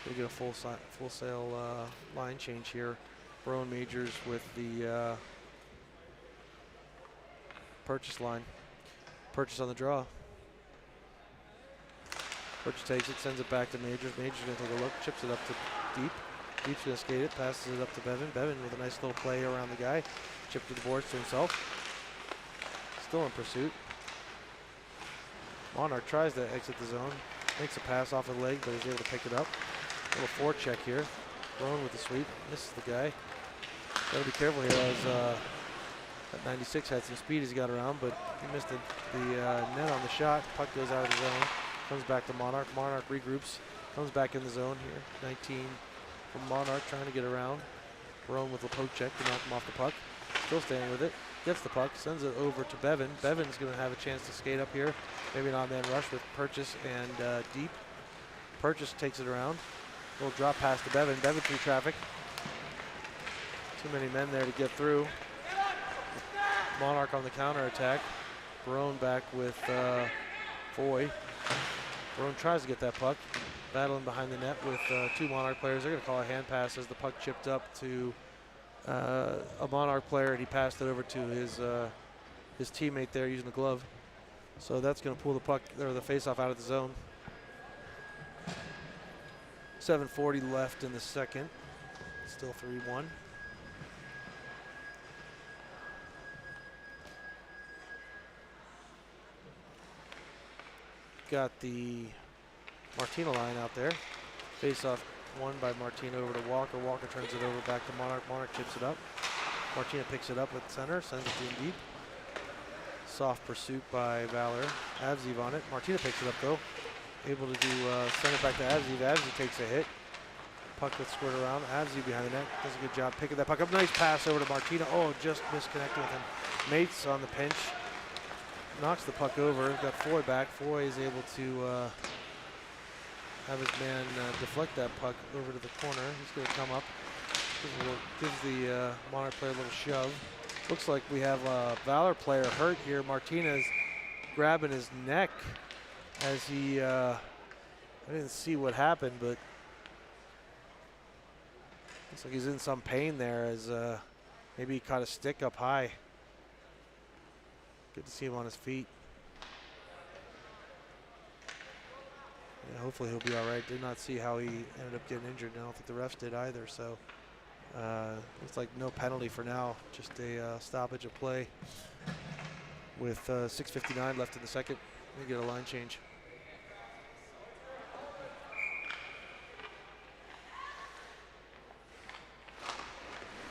They get a full sail line change here. Rowan Majors with the purchase line. Purchase on the draw. Purchase takes it, sends it back to Majors. Majors going to take a look, chips it up to Deep. Deep's going to skate it, passes it up to Bevan. Bevan with a nice little play around the guy. Chip to the boards to himself. Still in pursuit. Monarch tries to exit the zone. Makes a pass off the leg, but is able to pick it up. Little forecheck here. Rowan with the sweep. Misses the guy. Got to be careful here as that 96 had some speed as he got around, but he missed the net on the shot. Puck goes out of the zone. Comes back to Monarch. Monarch regroups. Comes back in the zone here. 19 from Monarch trying to get around. Rowan with a poke check to knock him off the puck. Still staying with it. Gets the puck. Sends it over to Bevan. Bevan's going to have a chance to skate up here. Maybe not man rush with Purchase and Deep. Purchase takes it around. Little drop pass to Bevan. Bevan through traffic. Too many men there to get through. Monarch on the counter attack. Barone back with Foy. Barone tries to get that puck. Battling behind the net with two Monarch players. They're going to call a hand pass as the puck chipped up to a Monarch player, and he passed it over to his teammate there using the glove. So that's going to pull the puck or the faceoff out of the zone. 7:40 left in the second. Still 3-1. Got the Martina line out there. Face-off won by Martina over to Walker. Walker turns it over back to Monarch. Monarch chips it up. Martina picks it up at center, sends it to him deep. Soft pursuit by Valor. Avziv on it. Martina picks it up though. Able to send it back to Avziv. Avziv takes a hit. Puck gets squared around. Avziv behind the net. Does a good job picking that puck up. Nice pass over to Martina. Oh, just misconnected with him. Mates on the pinch. Knocks the puck over. Got Foy back. Foy is able to have his man deflect that puck over to the corner. He's going to come up. Gives the Monarch player a little shove. Looks like we have a Valor player hurt here. Martinez grabbing his neck as he, I didn't see what happened, but looks like he's in some pain there as maybe he caught a stick up high. Good to see him on his feet. Yeah, hopefully he'll be all right. Did not see how he ended up getting injured. I don't think the refs did either, so looks like no penalty for now. Just a stoppage of play with 6:59 left in the second. We get a line change.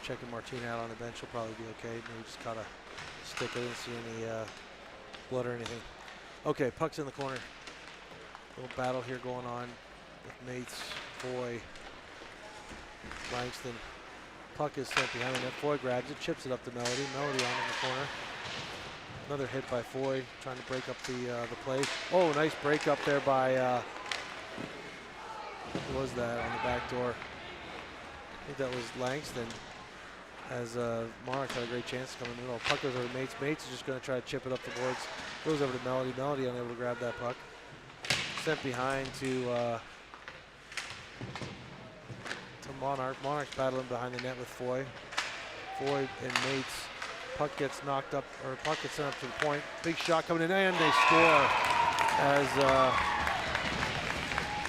Checking Martina out on the bench. He'll probably be okay. Maybe just caught a stick. I didn't see any blood or anything. Okay, puck's in the corner. Little battle here going on with Mates, Foy, Langston. Puck is sent behind the net. Foy grabs it, chips it up to Melody. Melody on in the corner. Another hit by Foy, trying to break up the play. Oh, nice break up there by, who was that on the back door? I think that was Langston. As Monarchs had a great chance to come in the middle. Puck goes over to Mates. Mates is just going to try to chip it up the boards. Goes over to Melody. Melody unable to grab that puck. Sent behind to Monarch. Monarch's battling behind the net with Foy. Foy and Mates. Puck gets knocked up, or puck gets sent up to the point. Big shot coming in, and they score. As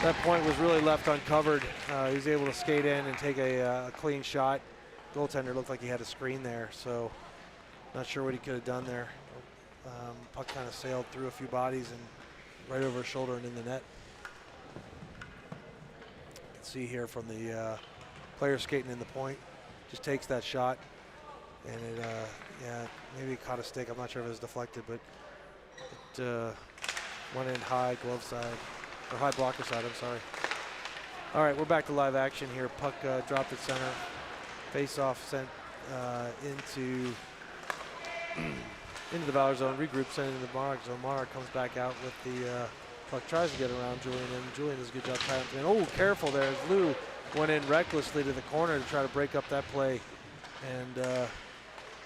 that point was really left uncovered. He was able to skate in and take a clean shot. Goaltender looked like he had a screen there, so not sure what he could have done there. Puck kind of sailed through a few bodies and right over his shoulder and in the net. You can see here from the player skating in the point, just takes that shot, and it, yeah, maybe it caught a stick. I'm not sure if it was deflected, but it went in high glove side, or high blocker side, I'm sorry. All right, we're back to live action here. Puck dropped at center. Face-off sent into the Valor zone, regroup, sent into the Monarch zone. Monarch comes back out with the puck, tries to get around Julian, and Julian does a good job tying him in. Oh, careful there. Lou went in recklessly to the corner to try to break up that play and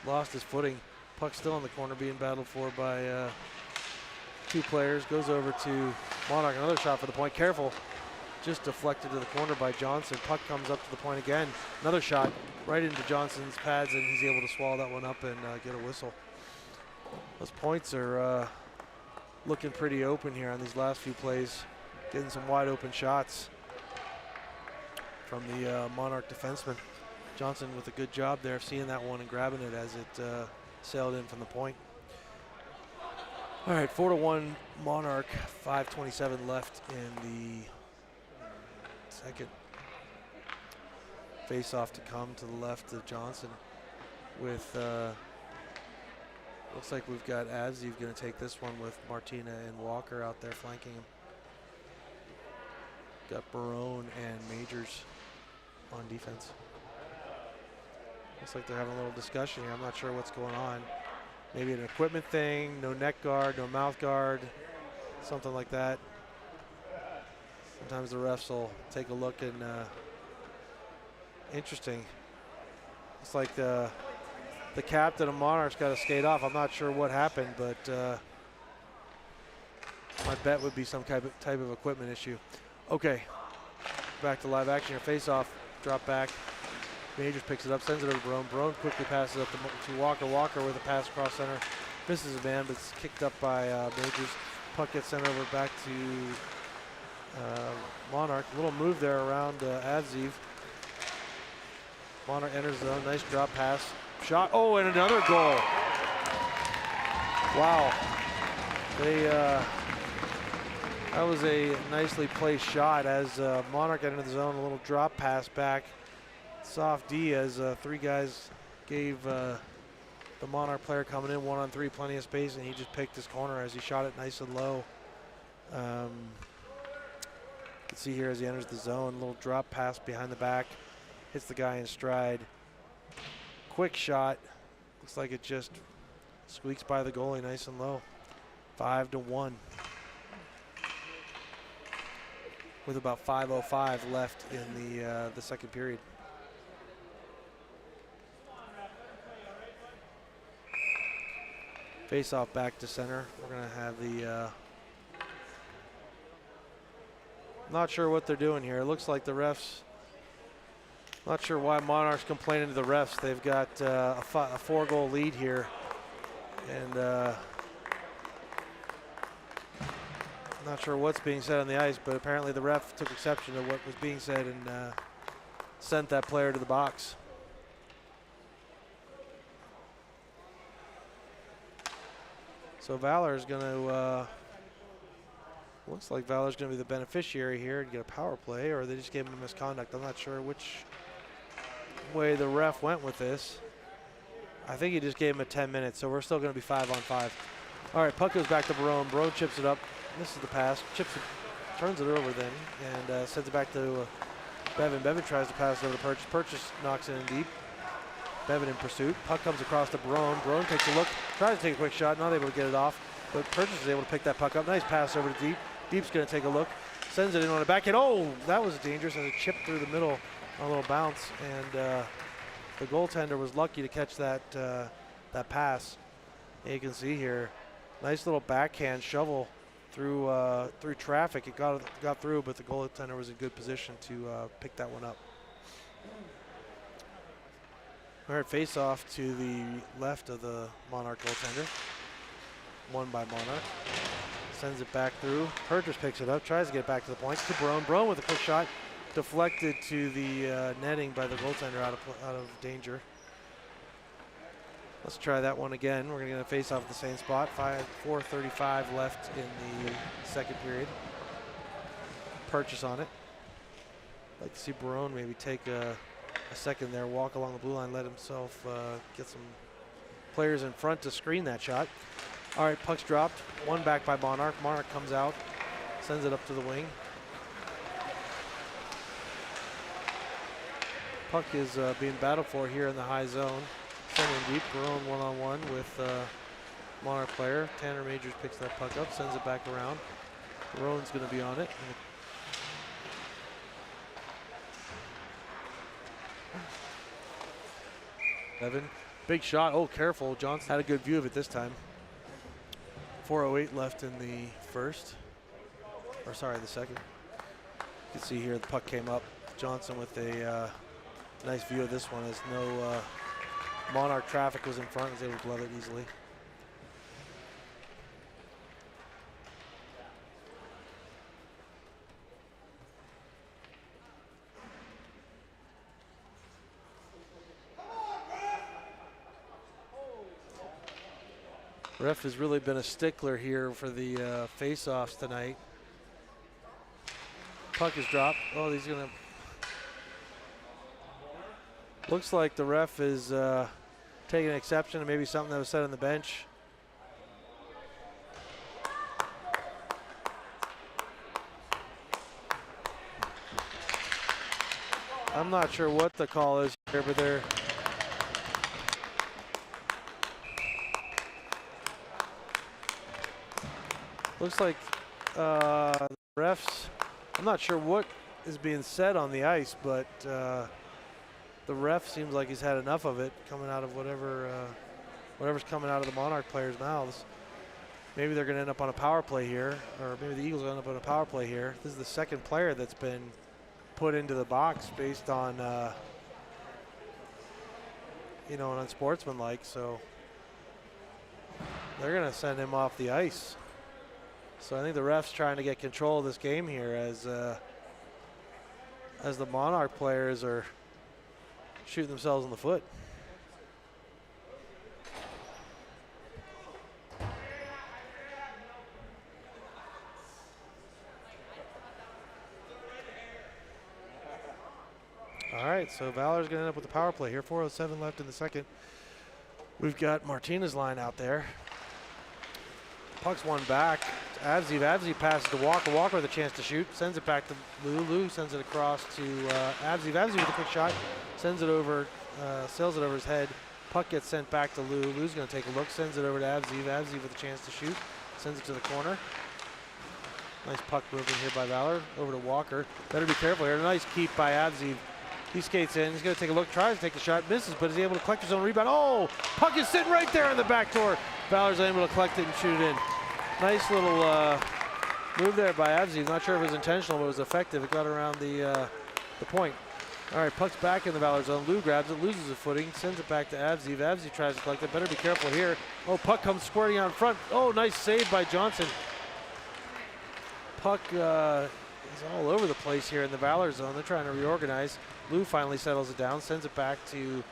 lost his footing. Puck still in the corner, being battled for by two players. Goes over to Monarch, another shot for the point. Careful. Just deflected to the corner by Johnson. Puck comes up to the point again. Another shot right into Johnson's pads, and he's able to swallow that one up and get a whistle. Those points are looking pretty open here on these last few plays. Getting some wide open shots from the Monarch defenseman. Johnson with a good job there, seeing that one and grabbing it as it sailed in from the point. All right, 4-1 Monarch, 5:27 left in the second. Face off to come to the left of Johnson with, looks like we've got Avziv going to take this one with Martina and Walker out there flanking him. Got Barone and Majors on defense. Looks like they're having a little discussion here. I'm not sure what's going on. Maybe an equipment thing, no neck guard, no mouth guard, something like that. Sometimes the refs will take a look and interesting. It's like the captain of Monarchs got to skate off. I'm not sure what happened, but my bet would be some type of equipment issue. Okay, back to live action here. Face off, drop back. Majors picks it up, sends it over to Barone. Barone quickly passes it up to Walker. Walker with a pass across center. Misses a man, but it's kicked up by Majors. Puck gets sent over back to Monarch. A little move there around Avziv. Monarch enters the zone. Nice drop pass. Shot. Oh, and another goal. Wow. That was a nicely placed shot as Monarch entered the zone. A little drop pass back. Soft D as three guys gave the Monarch player coming in 1-on-3 plenty of space, and he just picked his corner as he shot it nice and low. You can see here as he enters the zone, a little drop pass behind the back, hits the guy in stride. Quick shot, looks like it just squeaks by the goalie nice and low. 5-1. With about 5:05 left in the second period. Face off back to center. We're going to have the, not sure what they're doing here. It looks like the refs, not sure why Monarchs complaining to the refs. They've got a 4-goal lead here. And not sure what's being said on the ice, but apparently the ref took exception to what was being said and sent that player to the box. So Valor is going to, looks like Valor's going to be the beneficiary here and get a power play, or they just gave him a misconduct. I'm not sure which way the ref went with this. I think he just gave him a 10 minutes, so we're still going to be 5-on-5. All right, puck goes back to Barone. Barone chips it up. This is the pass. Chips it, turns it over then, and sends it back to Bevan. Bevan tries to pass it over to Purchase. Purchase knocks it in deep. Bevan in pursuit. Puck comes across to Barone. Barone takes a look, tries to take a quick shot, not able to get it off, but Purchase is able to pick that puck up. Nice pass over to Deep. Deep's going to take a look, sends it in on a backhand. Oh, that was dangerous, and it chipped through the middle on a little bounce, and the goaltender was lucky to catch that that pass. And you can see here, nice little backhand shovel through through traffic. It got through, but the goaltender was in good position to pick that one up. All right, face off to the left of the Monarch goaltender. Won by Monarch. Sends it back through. Purchase picks it up, tries to get back to the points to Barone. Barone with a quick shot, deflected to the netting by the goaltender out of danger. Let's try that one again. We're going to get a face off at the same spot. 4:35 left in the second period. Purchase on it. Like to see Barone maybe take a second there, walk along the blue line, let himself get some players in front to screen that shot. All right, puck's dropped. One back by Monarch. Monarch comes out, sends it up to the wing. Puck is being battled for here in the high zone. Sending deep. Barone one-on-one with Monarch player. Tanner Majors picks that puck up, sends it back around. Barone's going to be on it. Evan, big shot. Oh, careful. Johnson had a good view of it this time. 4:08 left in the first, or sorry, the second. You can see here the puck came up. Johnson with a nice view of this one as no Monarch traffic was in front, was able to glove it easily. Ref has really been a stickler here for the face-offs tonight. Puck is dropped. Oh, he's gonna. Looks like the ref is taking an exception to maybe something that was said on the bench. I'm not sure what the call is here, but they're. Looks like the refs, I'm not sure what is being said on the ice, but the ref seems like he's had enough of it coming out of whatever's coming out of the Monarch players' mouths. Maybe they're going to end up on a power play here, or maybe the Eagles will end up on a power play here. This is the second player that's been put into the box based on, you know, an unsportsmanlike, so they're going to send him off the ice. So I think the ref's trying to get control of this game here as the Monarch players are shooting themselves in the foot. All right, so Valor's going to end up with a power play here. 4:07 left in the second. We've got Martinez line out there. Puck's one back. Avzi. Avzi passes to Walker. Walker with a chance to shoot. Sends it back to Lou. Lou sends it across to Avzi. Avzi with a quick shot. Sends it over, sails it over his head. Puck gets sent back to Lou. Lou's going to take a look. Sends it over to Avzi. Avzi with a chance to shoot. Sends it to the corner. Nice puck moving here by Valor. Over to Walker. Better be careful here. Nice keep by Avzi. He skates in. He's going to take a look. Tries to take the shot. Misses, but is he able to collect his own rebound? Oh! Puck is sitting right there on the back door. Valor's able to collect it and shoot it in. Nice little move there by Avzi. Not sure if it was intentional, but it was effective. It got around the point. All right, puck's back in the Valor zone. Lou grabs it, loses the footing, sends it back to Avzi. Avzi tries to collect it. Better be careful here. Oh, puck comes squirting out in front. Oh, nice save by Johnson. Puck is all over the place here in the Valor zone. They're trying to reorganize. Lou finally settles it down, sends it back to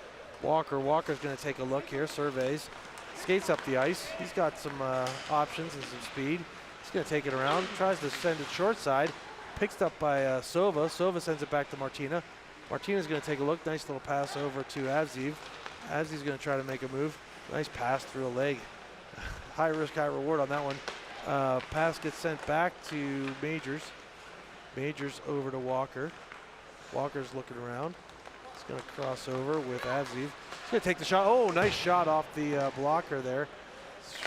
Walker. Walker's going to take a look here, surveys, skates up the ice. He's got some options and some speed. He's going to take it around, tries to send it short side. Picked up by Sova. Sova sends it back to Martina. Martina's going to take a look. Nice little pass over to Avziv. Avziv's going to try to make a move. Nice pass through a leg. High risk, high reward on that one. Pass gets sent back to Majors. Majors over to Walker. Walker's looking around. He's going to cross over with Avziv. He's going to take the shot. Oh, nice shot off the blocker there.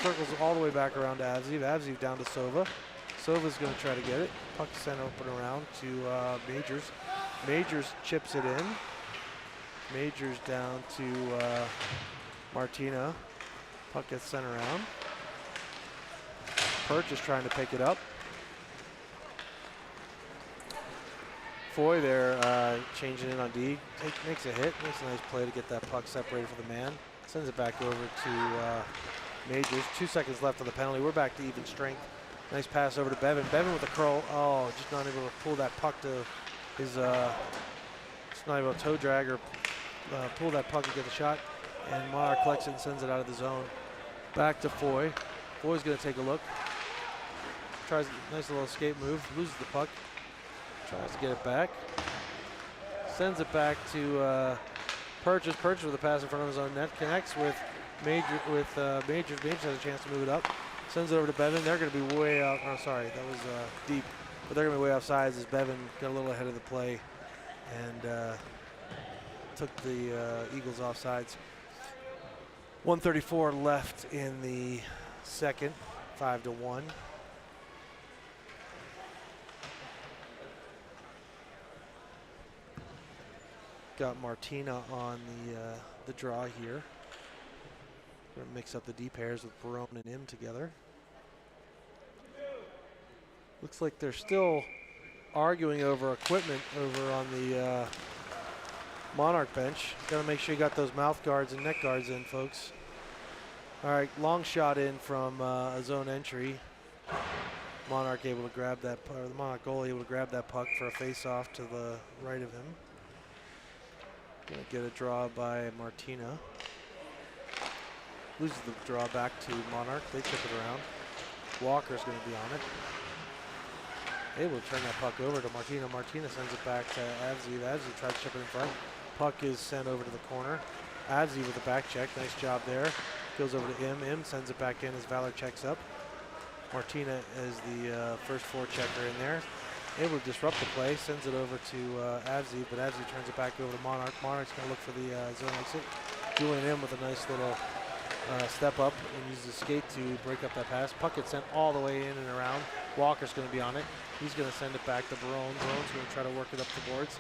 Circles all the way back around to Avziv. Avziv down to Sova. Sova's going to try to get it. Puck sent open around to Majors. Majors chips it in. Majors down to Martina. Puck gets sent around. Perch is trying to pick it up. Foy there changing in on D. Makes a hit. Makes a nice play to get that puck separated from the man. Sends it back over to Majors. 2 seconds left on the penalty. We're back to even strength. Nice pass over to Bevan. Bevan with a curl. Oh, just not able to pull that puck to his, just not able to toe drag or pull that puck and get the shot. And Mar collects it and sends it out of the zone. Back to Foy. Foy's going to take a look. Tries a nice little escape move. Loses the puck. Tries to get it back. Sends it back to Purchase. Purchase with a pass in front of his own net. Connects with Majors. Majors has a chance to move it up. Sends it over to Bevan. They're going to be way out. Oh, sorry, that was deep. But they're going to be way offsides as Bevan got a little ahead of the play and took the Eagles offsides. 1:34 left in the second. 5-1. Got Martina on the draw here. Going to mix up the D pairs with Barone and Im together. Looks like they're still arguing over equipment over on the Monarch bench. Got to make sure you got those mouth guards and neck guards in, folks. All right, long shot in from a zone entry. Monarch able to grab that, or the Monarch goalie able to grab that puck for a face-off to the right of him. Gonna get a draw by Martina. Loses the draw back to Monarch. They tip it around. Walker's going to be on it. Able to turn that puck over to Martina. Martina sends it back to Avzi. Avzi tries to chip it in front. Puck is sent over to the corner. Avzi with a back check. Nice job there. Goes over to Im. Im sends it back in as Valor checks up. Martina is the first forechecker in there. Able to disrupt the play. Sends it over to Avzi, but Avzi turns it back over to Monarch. Monarch's going to look for the zone exit. Julian Im with a nice little step up and uses his skate to break up that pass. Puck gets sent all the way in and around. Walker's going to be on it. He's going to send it back to Barone. Barone's going to try to work it up the boards.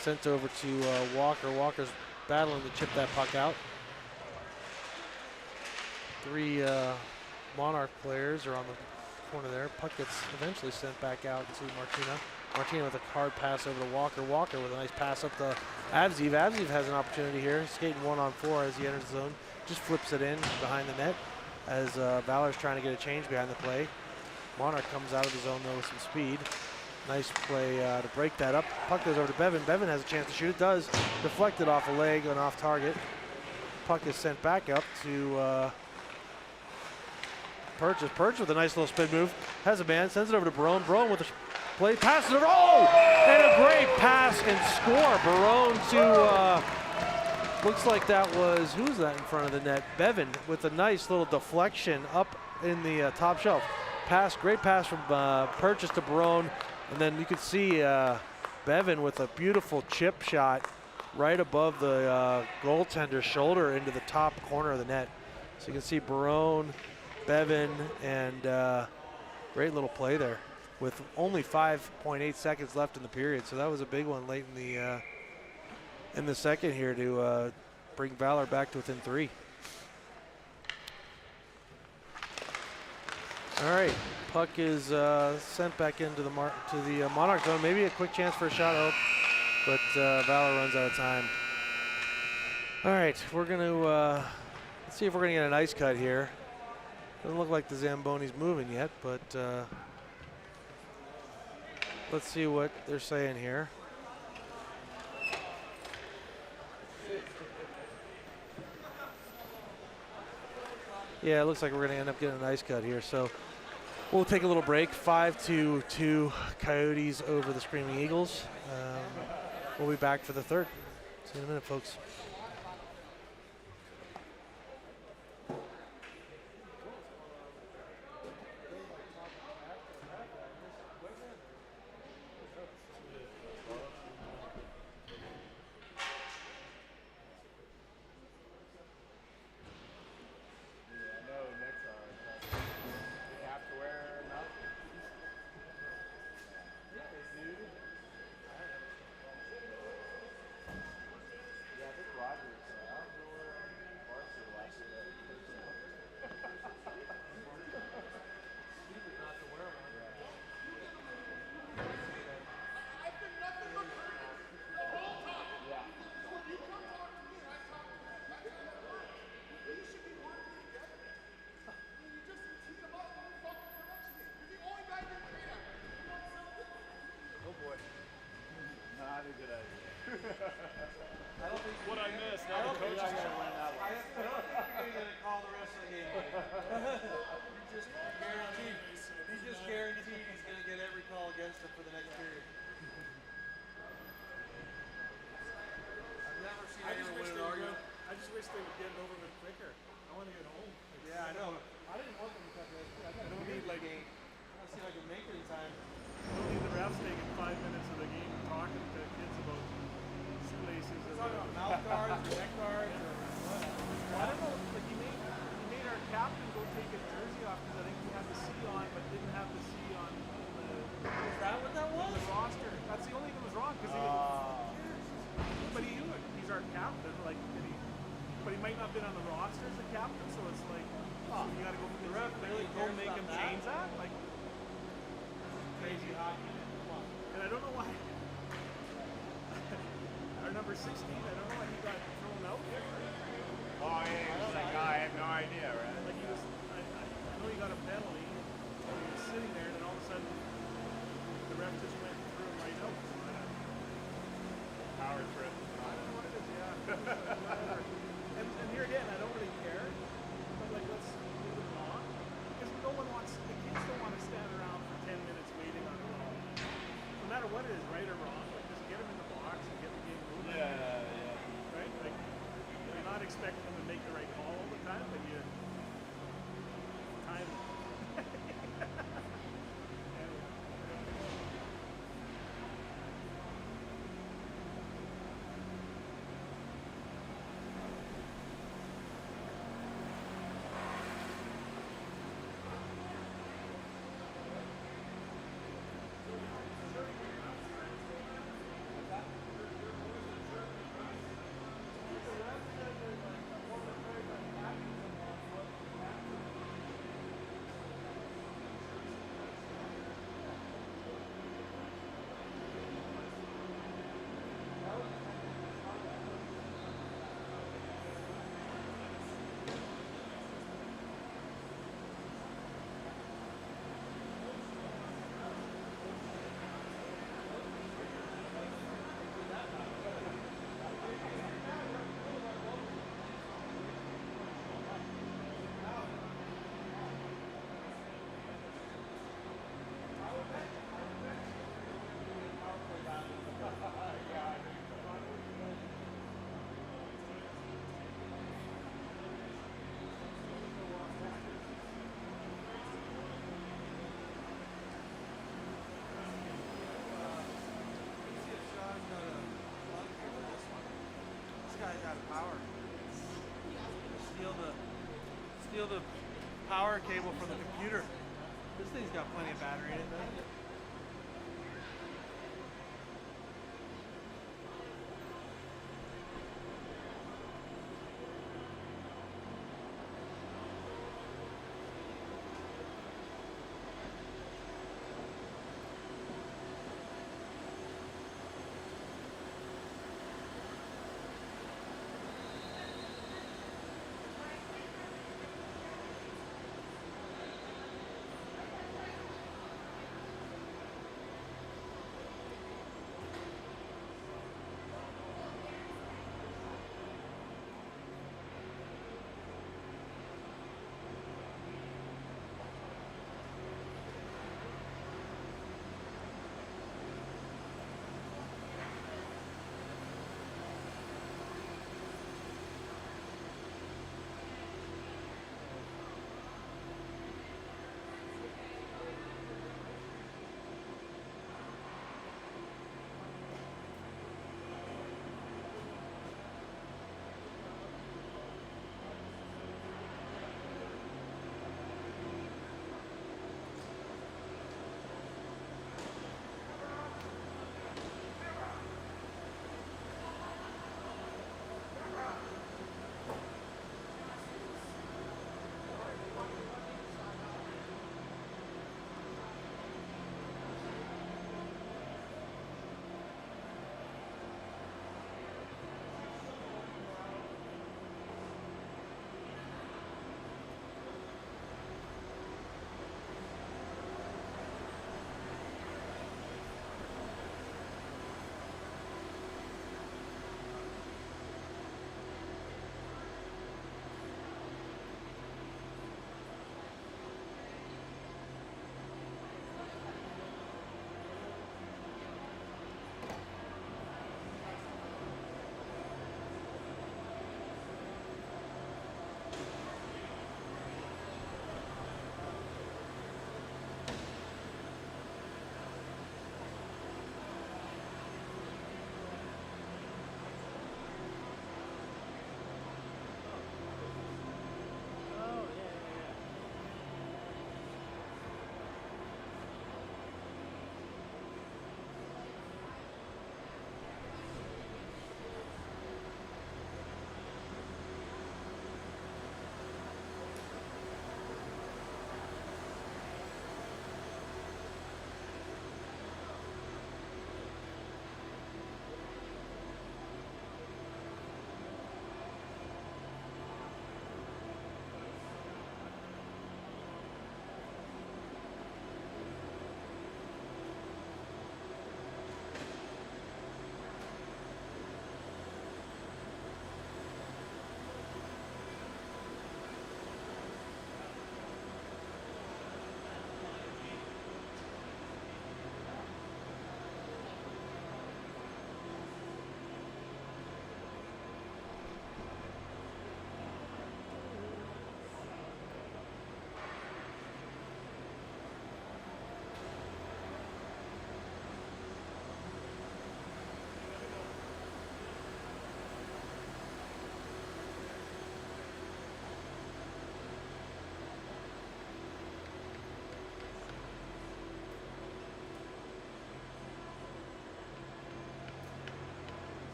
Sent over to Walker. Walker's battling to chip that puck out. 3 Monarch players are on the corner there. Puck gets eventually sent back out to Martina. Martina with a hard pass over to Walker. Walker with a nice pass up to Avziv. Avziv has an opportunity here. Skating 1-on-4 as he enters the zone. Just flips it in behind the net as Valor's trying to get a change behind the play. Monarch comes out of the zone though with some speed. Nice play to break that up. Puck goes over to Bevan. Bevan has a chance to shoot. It does. Deflected off a leg and off target. Puck is sent back up to Purchase. Purchase with a nice little spin move. Has a man. Sends it over to Barone. Barone with a play. Passes it. Oh! And a great pass and score. Barone to looks like that was, who's that in front of the net? Bevan with a nice little deflection up in the top shelf. Pass, great pass from Purchase to Barone. And then you could see Bevan with a beautiful chip shot right above the goaltender's shoulder into the top corner of the net. So you can see Barone, Bevan, and great little play there with only 5.8 seconds left in the period. So that was a big one late in the second here to bring Valor back to within 3. All right, puck is sent back into the Monarch zone. Maybe a quick chance for a shot, Hope, but Valor runs out of time. All right, we're gonna let's see if we're gonna get an ice cut here. Doesn't look like the Zamboni's moving yet, but let's see what they're saying here. Yeah, it looks like we're gonna end up getting an ice cut here, so we'll take a little break. 5-2 Coyotes over the Screaming Eagles. We'll be back for the third. See you in a minute, folks. Steal the power cable from the computer. This thing's got plenty of battery in it, doesn't it?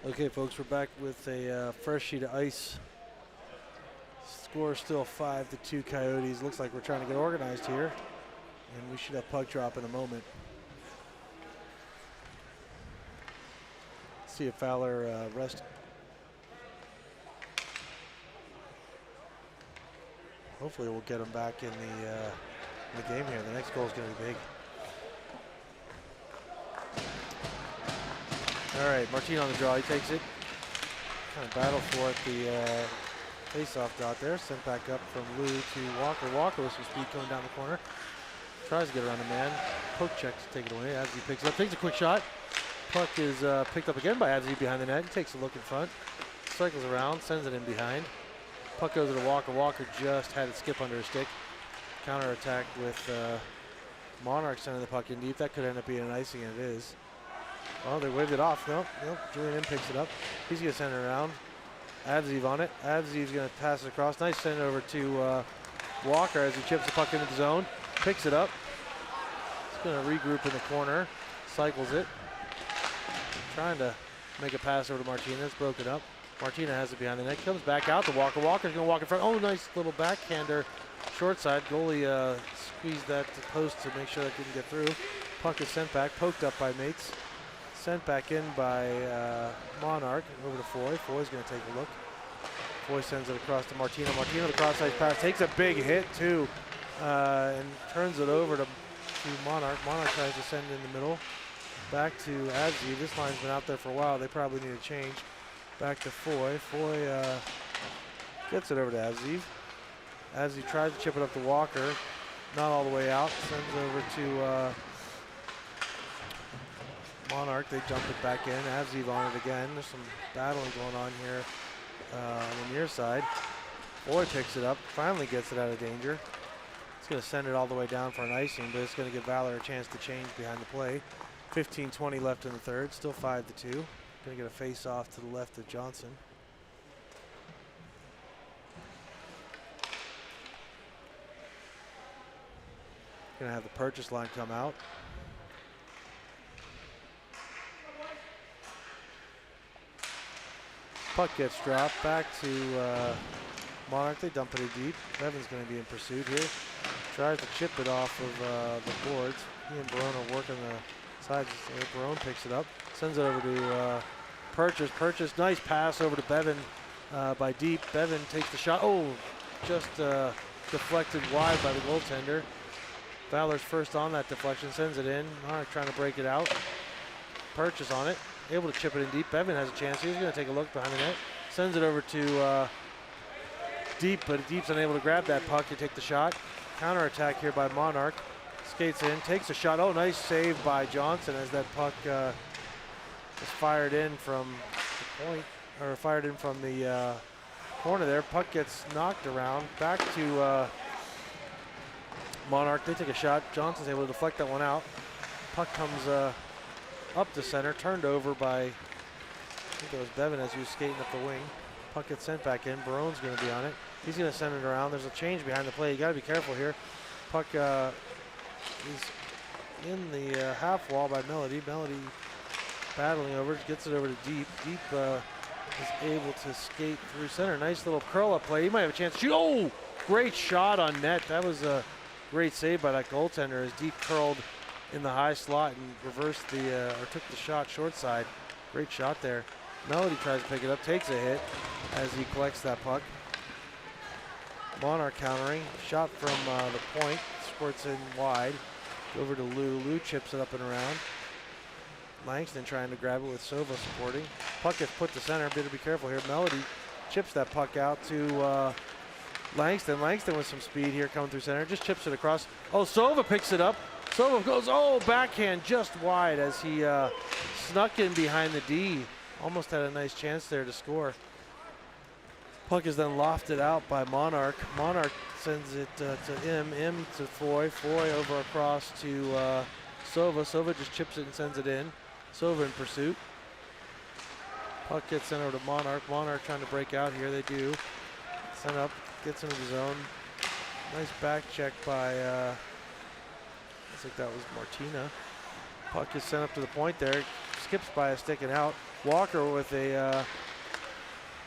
Okay, folks, we're back with a fresh sheet of ice. Score still 5-2 Coyotes. Looks like we're trying to get organized here, and we should have puck drop in a moment. See if Fowler rest. Hopefully we'll get him back in the game here. The next goal is going to be big. All right, Martino on the draw. He takes it. Kind of battle for it. The face-off dot there. Sent back up from Lou to Walker. Walker with some speed coming down the corner. Tries to get around the man. Poke checks to take it away. As he picks it up, takes a quick shot. Puck is picked up again by Adzi behind the net. He takes a look in front. Cycles around, sends it in behind. Puck goes to Walker. Walker just had it skip under his stick. Counter attack with Monarch sending the puck in deep. That could end up being an icing, and it is. Well, they waved it off. Nope. Julian picks it up. He's going to send it around. Adzi on it. Adzi's going to pass it across. Nice send over to Walker as he chips the puck into the zone. Picks it up. He's going to regroup in the corner. Cycles it. Trying to make a pass over to Martinez. Broke it up. Martina has it behind the net. Comes back out to Walker. Walker's going to walk in front. Oh, nice little backhander. Short side. Goalie squeezed that to post to make sure that didn't get through. Puck is sent back. Poked up by mates. Sent back in by Monarch. Over to Foy. Foy's going to take a look. Foy sends it across to Martino. Martino, the cross-ice pass. Takes a big hit, too. And turns it over to Monarch. Monarch tries to send in the middle. Back to Adzi. This line's been out there for a while. They probably need a change. Back to Foy. Foy gets it over to Adzi. Adzi tries to chip it up to Walker. Not all the way out. Sends over to Monarch. They jump it back in. Adzi on it again. There's some battling going on here on the near side. Foy picks it up. Finally gets it out of danger. It's going to send it all the way down for an icing, but it's going to give Valor a chance to change behind the play. 15:20 left in the third, still 5-2. Going to get a face off to the left of Johnson. Going to have the purchase line come out. Puck gets dropped back to Monarch. They dump it in deep. Bevan's going to be in pursuit here. Tries to chip it off of the boards. He and Barone are working the sides. Barone picks it up, sends it over to Purchase. Purchase, nice pass over to Bevan by deep. Bevan takes the shot. Oh, just deflected wide by the goaltender. Valor's first on that deflection, sends it in. Monarch trying to break it out. Purchase on it, able to chip it in deep. Bevan has a chance. He's going to take a look behind the net. Sends it over to Deep, but Deep's unable to grab that puck to take the shot. Counter attack here by Monarch. Skates in, takes a shot. Oh, nice save by Johnson as that puck is fired in from the point, or fired in from the corner there. Puck gets knocked around. Back to Monarch. They take a shot. Johnson's able to deflect that one out. Puck comes up the center, turned over by, I think it was Bevan as he was skating up the wing. Puck gets sent back in. Barone's going to be on it. He's going to send it around. There's a change behind the play. You got to be careful here. Puck is in the half wall by Melody. Melody battling over, gets it over to Deep. Deep is able to skate through center. Nice little curl-up play. He might have a chance to shoot. Oh, great shot on net. That was a great save by that goaltender as Deep curled in the high slot and reversed the, or took the shot short side. Great shot there. Melody tries to pick it up, takes a hit as he collects that puck. Monarch countering, shot from the point, squirts in wide. Over to Lou. Lou chips it up and around. Langston trying to grab it with Sova supporting. Puck gets put to center, better be careful here. Melody chips that puck out to Langston. Langston with some speed here coming through center, just chips it across. Oh, Sova picks it up. Sova goes, oh, backhand just wide as he snuck in behind the D. Almost had a nice chance there to score. Puck is then lofted out by Monarch. Monarch sends it to M to Foy. Foy over across to Sova. Sova just chips it and sends it in. Sova in pursuit. Puck gets sent over to Monarch. Monarch trying to break out here. They do. Sent up, gets into the zone. Nice back check by, looks like that was Martina. Puck is sent up to the point there. Skips by a stick and out. Walker with a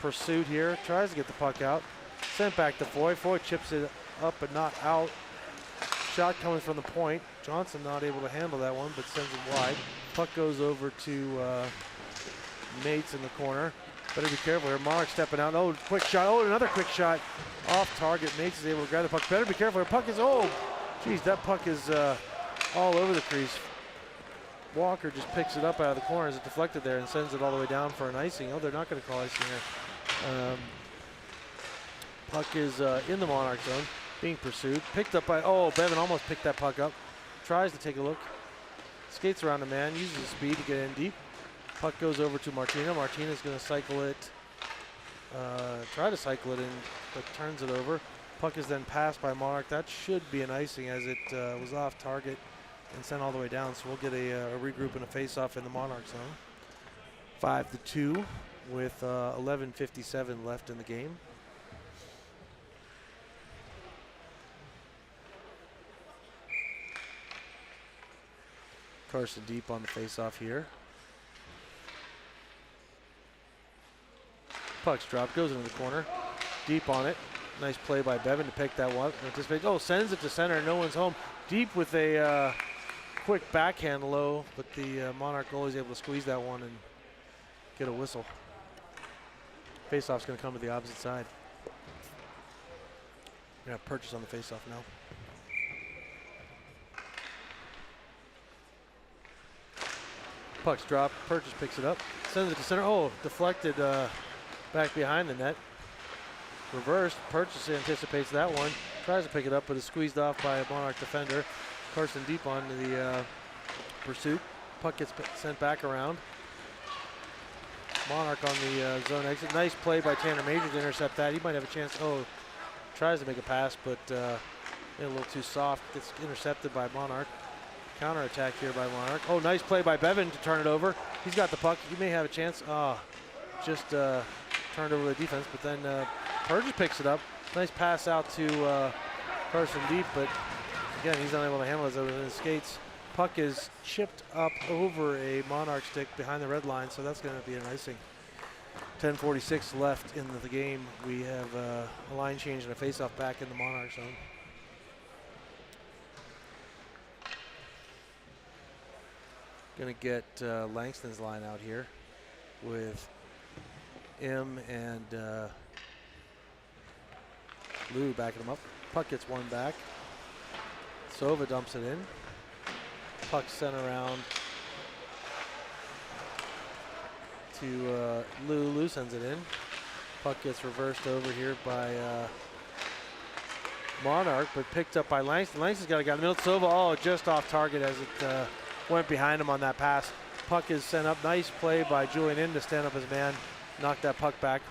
pursuit here. Tries to get the puck out. Sent back to Foy. Foy chips it up but not out. Shot coming from the point. Johnson not able to handle that one, but sends it wide. Puck goes over to Mates in the corner. Better be careful here. Monarch stepping out. Oh, quick shot. Oh, another quick shot off target. Mates is able to grab the puck. Better be careful. Her puck is, oh, geez, that puck is all over the crease. Walker just picks it up out of the corner as it deflected there and sends it all the way down for an icing. Oh, they're not going to call icing here. Puck is in the Monarch zone, being pursued. Picked up by, oh, Bevan almost picked that puck up. Tries to take a look. Skates around the man, uses his speed to get in deep. Puck goes over to Martina. Martina's going to cycle it, try to cycle it in, but turns it over. Puck is then passed by Monarch. That should be an icing as it was off target and sent all the way down. So we'll get a regroup and a face-off in the Monarch zone. 5-2 with 11:57 left in the game. Carson deep on the face-off here. Puck's dropped, goes into the corner. Deep on it. Nice play by Bevan to pick that one. Oh, sends it to center, no one's home. Deep with a quick backhand low, but the Monarch goalie is able to squeeze that one and get a whistle. Face-off's going to come to the opposite side. We're going to have Purchase on the face-off now. Puck's dropped. Purchase picks it up. Sends it to center. Oh, deflected back behind the net. Reversed. Purchase anticipates that one. Tries to pick it up, but is squeezed off by a Monarch defender. Carson deep onto the pursuit. Puck gets sent back around. Monarch on the zone exit. Nice play by Tanner Major to intercept that. He might have a chance. Oh, tries to make a pass, but a little too soft. Gets intercepted by Monarch. Counter attack here by Monarch. Oh, nice play by Bevan to turn it over. He's got the puck. He may have a chance. Just turned over the defense, but then Purchase picks it up. Nice pass out to Carson deep, but again, he's unable to handle it over his skates. Puck is chipped up over a Monarch stick behind the red line, so that's going to be an icing. 10:46 left in the game. We have a line change and a face-off back in the Monarch zone. Going to get Langston's line out here with M and Lou backing him up. Puck gets one back. Sova dumps it in. Puck sent around to Lou. Lou sends it in. Puck gets reversed over here by Monarch, but picked up by Langston. Langston's got a guy in the middle. Sova, oh, just off target as it went behind him on that pass. Puck is sent up. Nice play by Julian In to stand up his man. Knock that puck back.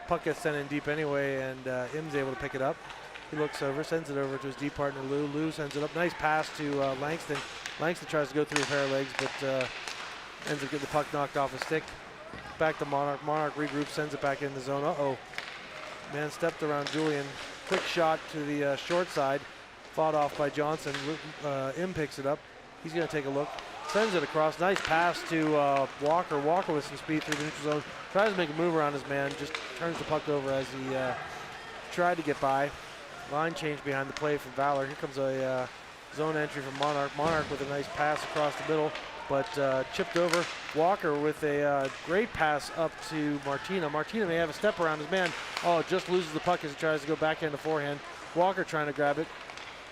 Puck gets sent in deep anyway, and Im's able to pick it up. He looks over, sends it over to his deep partner Lou. Lou sends it up. Nice pass to Langston. Langston tries to go through a pair of legs, but ends up getting the puck knocked off his stick. Back to Monarch. Monarch regroups, sends it back in the zone. Uh-oh. Man stepped around Julian. Quick shot to the short side. Fought off by Johnson. Im picks it up. He's going to take a look. Sends it across. Nice pass to Walker. Walker with some speed through the neutral zone. Tries to make a move around his man. Just turns the puck over as he tried to get by. Line change behind the play from Valor. Here comes a zone entry from Monarch. Monarch with a nice pass across the middle, but chipped over. Walker with a great pass up to Martina. Martina may have a step around his man. Oh, just loses the puck as he tries to go backhand to forehand. Walker trying to grab it.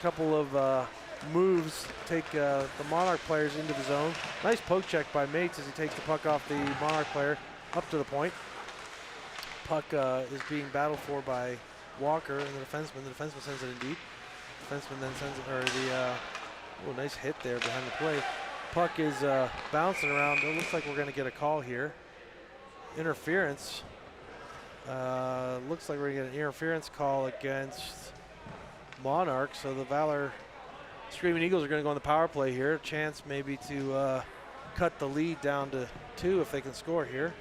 Couple of moves take the Monarch players into the zone. Nice poke check by Mates as he takes the puck off the Monarch player up to the point. Puck is being battled for by Walker and the defenseman. The defenseman sends it in deep. Defenseman then sends it, or the nice hit there behind the play. Puck is bouncing around. It looks like we're going to get a call here. Interference. Looks like we're going to get an interference call against Monarch. So the Valor Screaming Eagles are going to go on the power play here. Chance maybe to cut the lead down to 2 if they can score here.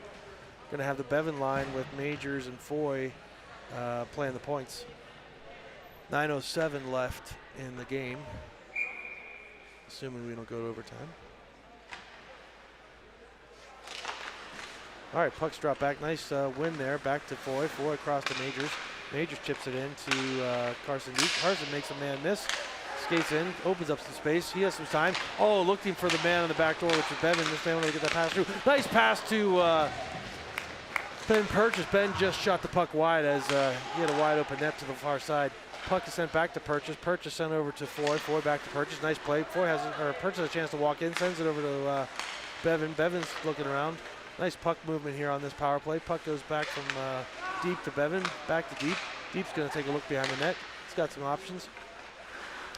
Going to have the Bevan line with Majors and Foy playing the points. 9:07 left in the game, assuming we don't go to overtime. All right, puck's dropped back. Nice win there. Back to Foy. Foy across to Majors. Majors chips it in to Carson Deep. Carson makes a man miss. Skates in, opens up some space. He has some time. Oh, looking for the man on the back door, which is Bevan. This man will get that pass through. Nice pass to Ben Purchase. Ben just shot the puck wide as he had a wide open net to the far side. Puck is sent back to Purchase. Purchase sent over to Foy. Foy back to Purchase. Nice play. Purchase has a chance to walk in. Sends it over to Bevan. Bevan's looking around. Nice puck movement here on this power play. Puck goes back from Deep to Bevan. Back to Deep. Deep's going to take a look behind the net. He's got some options.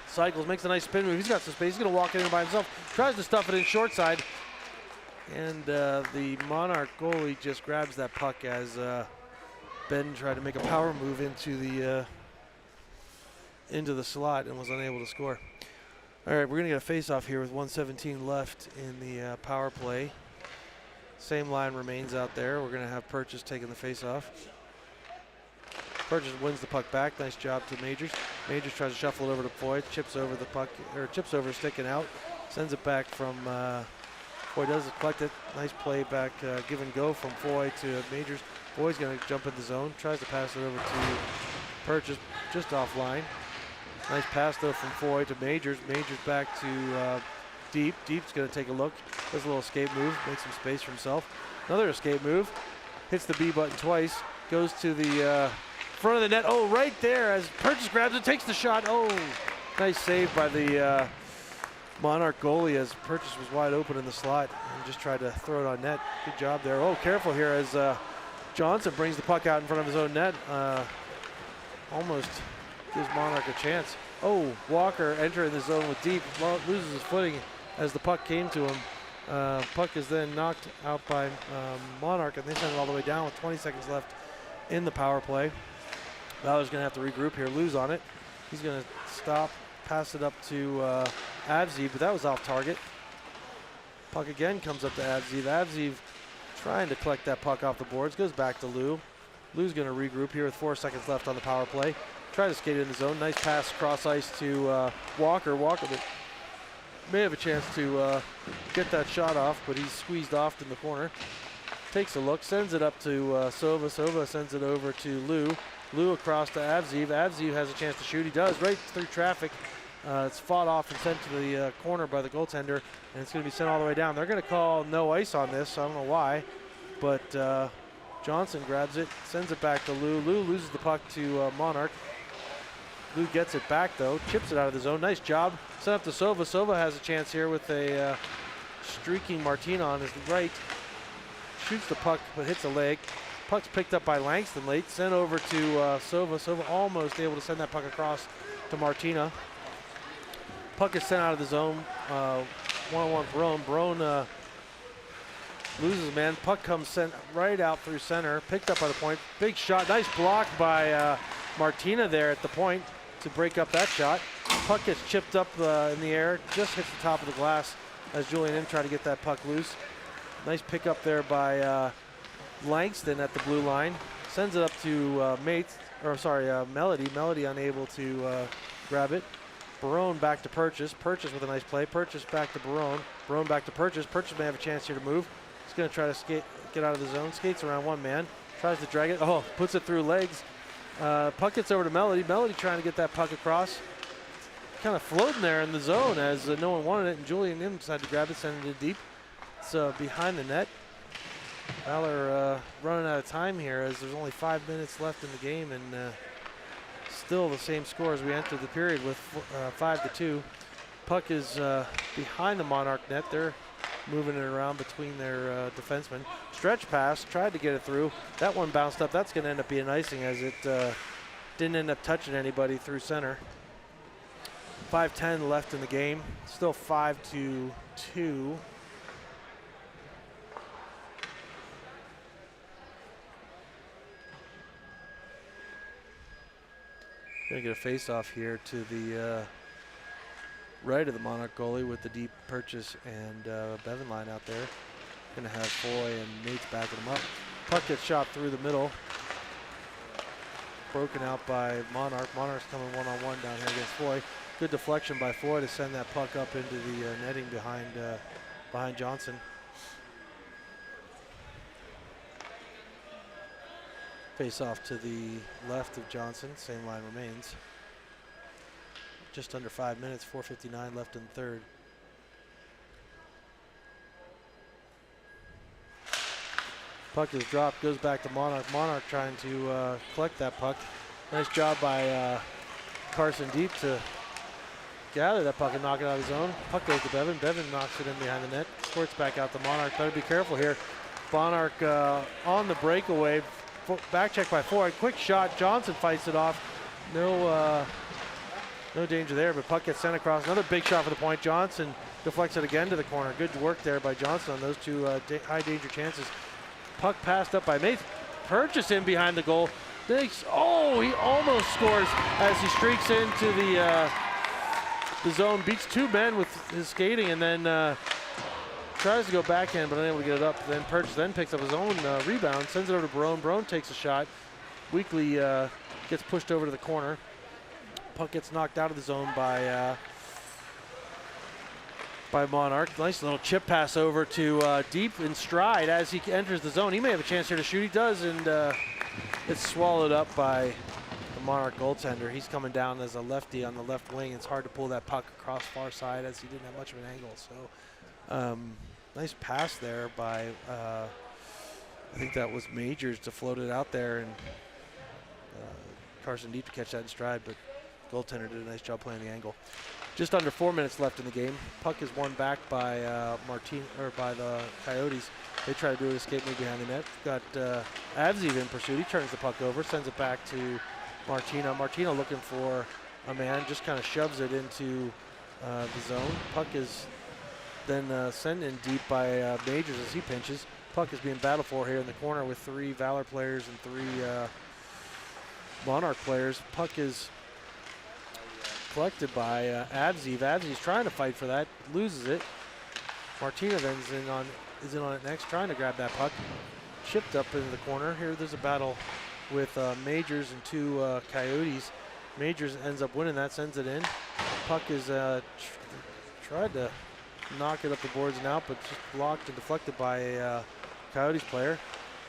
Cycles, makes a nice spin move. He's got some space. He's going to walk in by himself. Tries to stuff it in short side. And the Monarch goalie just grabs that puck as Ben tried to make a power move into the slot and was unable to score. All right, we're going to get a face-off here with 1:17 left in the power play. Same line remains out there. We're going to have Purchase taking the face-off. Purchase wins the puck back. Nice job to Majors. Majors tries to shuffle it over to Foy. Chips over the puck, or chips over, sticking out. Sends it back from Foy. Does collect it. Nice play back, give and go from Foy to Majors. Foy's going to jump in the zone. Tries to pass it over to Purchase, just offline. Nice pass though from Foy to Majors. Majors back to Deep. Deep's going to take a look. Does a little escape move. Makes some space for himself. Another escape move. Hits the B button twice. Goes to the front of the net. Oh, right there as Purchase grabs it. Takes the shot. Oh, nice save by the Monarch goalie as Purchase was wide open in the slot and just tried to throw it on net. Good job there. Oh, careful here as Johnson brings the puck out in front of his own net. Almost gives Monarch a chance. Oh, Walker entering the zone with Deep. Loses his footing as the puck came to him. Puck is then knocked out by Monarch, and they send it all the way down with 20 seconds left in the power play. Valor's going to have to regroup here, lose on it. He's going to stop, pass it up to Avziv, but that was off target. Puck again comes up to Avziv. Avziv trying to collect that puck off the boards, goes back to Lou. Lou's going to regroup here with 4 seconds left on the power play. Try to skate in the zone. Nice pass cross ice to Walker. Walker may have a chance to get that shot off, but he's squeezed off in the corner. Takes a look, sends it up to Sova. Sova sends it over to Lou. Lou across to Avziv. Avziv has a chance to shoot. He does, right through traffic. It's fought off and sent to the corner by the goaltender, and it's going to be sent all the way down. They're going to call no ice on this. I don't know why, but Johnson grabs it, sends it back to Lou. Lou loses the puck to Monarch. Lou gets it back though, chips it out of the zone. Nice job. Sent up to Sova. Sova has a chance here with a streaking Martina on his right. Shoots the puck, but hits a leg. Puck's picked up by Langston late. Sent over to Sova. Sova almost able to send that puck across to Martina. Puck is sent out of the zone. One-on-one Barone. Barone loses man. Puck comes sent right out through center. Picked up by the point. Big shot. Nice block by Martina there at the point to break up that shot. Puck gets chipped up in the air. Just hits the top of the glass as Julian M tried to get that puck loose. Nice pick up there by Langston at the blue line. Sends it up to Melody. Melody unable to grab it. Barone back to Purchase. Purchase with a nice play. Purchase back to Barone. Barone back to Purchase. Purchase may have a chance here to move. He's going to try to get out of the zone. Skates around one man. Tries to drag it. Oh, puts it through legs. Puck gets over to Melody. Melody trying to get that puck across. Kind of floating there in the zone as no one wanted it, and Julian M decided to grab it, send it deep. It's behind the net. Valor running out of time here as there's only 5 minutes left in the game, and still the same score as we entered the period with 5-2. Puck is behind the Monarch net. They're moving it around between their defensemen. Stretch pass, tried to get it through. That one bounced up. That's going to end up being icing as it didn't end up touching anybody through center. 5:10 left in the game. Still 5-2. Gonna get a face-off here to the right of the Monarch goalie with the Deep Purchase and Bevan line out there. Gonna have Foy and Nate's backing him up. Puck gets shot through the middle. Broken out by Monarch. Monarch's coming one-on-one down here against Foy. Good deflection by Foy to send that puck up into the netting behind Johnson. Face off to the left of Johnson. Same line remains. Just under 5 minutes, 4:59 left in the third. Puck is dropped, goes back to Monarch. Monarch trying to collect that puck. Nice job by Carson Deep to gather that puck and knock it out of his zone. Puck goes to Bevan. Bevan knocks it in behind the net. Squirts back out to Monarch. Better be careful here. Monarch on the breakaway. Back check by Ford. Quick shot. Johnson fights it off. No danger there, but puck gets sent across. Another big shot for the point. Johnson deflects it again to the corner. Good work there by Johnson on those two high danger chances. Puck passed up by Mace. Purchase in behind the goal. He almost scores as he streaks into the zone, beats two men with his skating, and then tries to go backhand, but unable to get it up. Then Purchase then picks up his own rebound, sends it over to Barone. Barone takes a shot. Weekly gets pushed over to the corner. Puck gets knocked out of the zone by Monarch. Nice little chip pass over to Deep in stride as he enters the zone. He may have a chance here to shoot. He does, and it's swallowed up by the Monarch goaltender. He's coming down as a lefty on the left wing. It's hard to pull that puck across far side as he didn't have much of an angle. So nice pass there by, I think that was Majors to float it out there, and Carson Deep to catch that in stride, but goaltender did a nice job playing the angle. Just under 4 minutes left in the game. Puck is won back by by the Coyotes. They try to do an escape move behind the net. Got Avziv in pursuit. He turns the puck over, sends it back to Martina. Martina looking for a man, just kind of shoves it into the zone. Puck is then sent in deep by Majors as he pinches. Puck is being battled for here in the corner with 3 Valor players and 3 Monarch players. Puck is collected by Avziv. Avziv's trying to fight for that, loses it. Martina then is in on it next, trying to grab that puck. Chipped up into the corner. Here there's a battle with Majors and 2 Coyotes. Majors ends up winning that, sends it in. Puck is tried to knock it up the boards and out, but just blocked and deflected by a Coyotes player.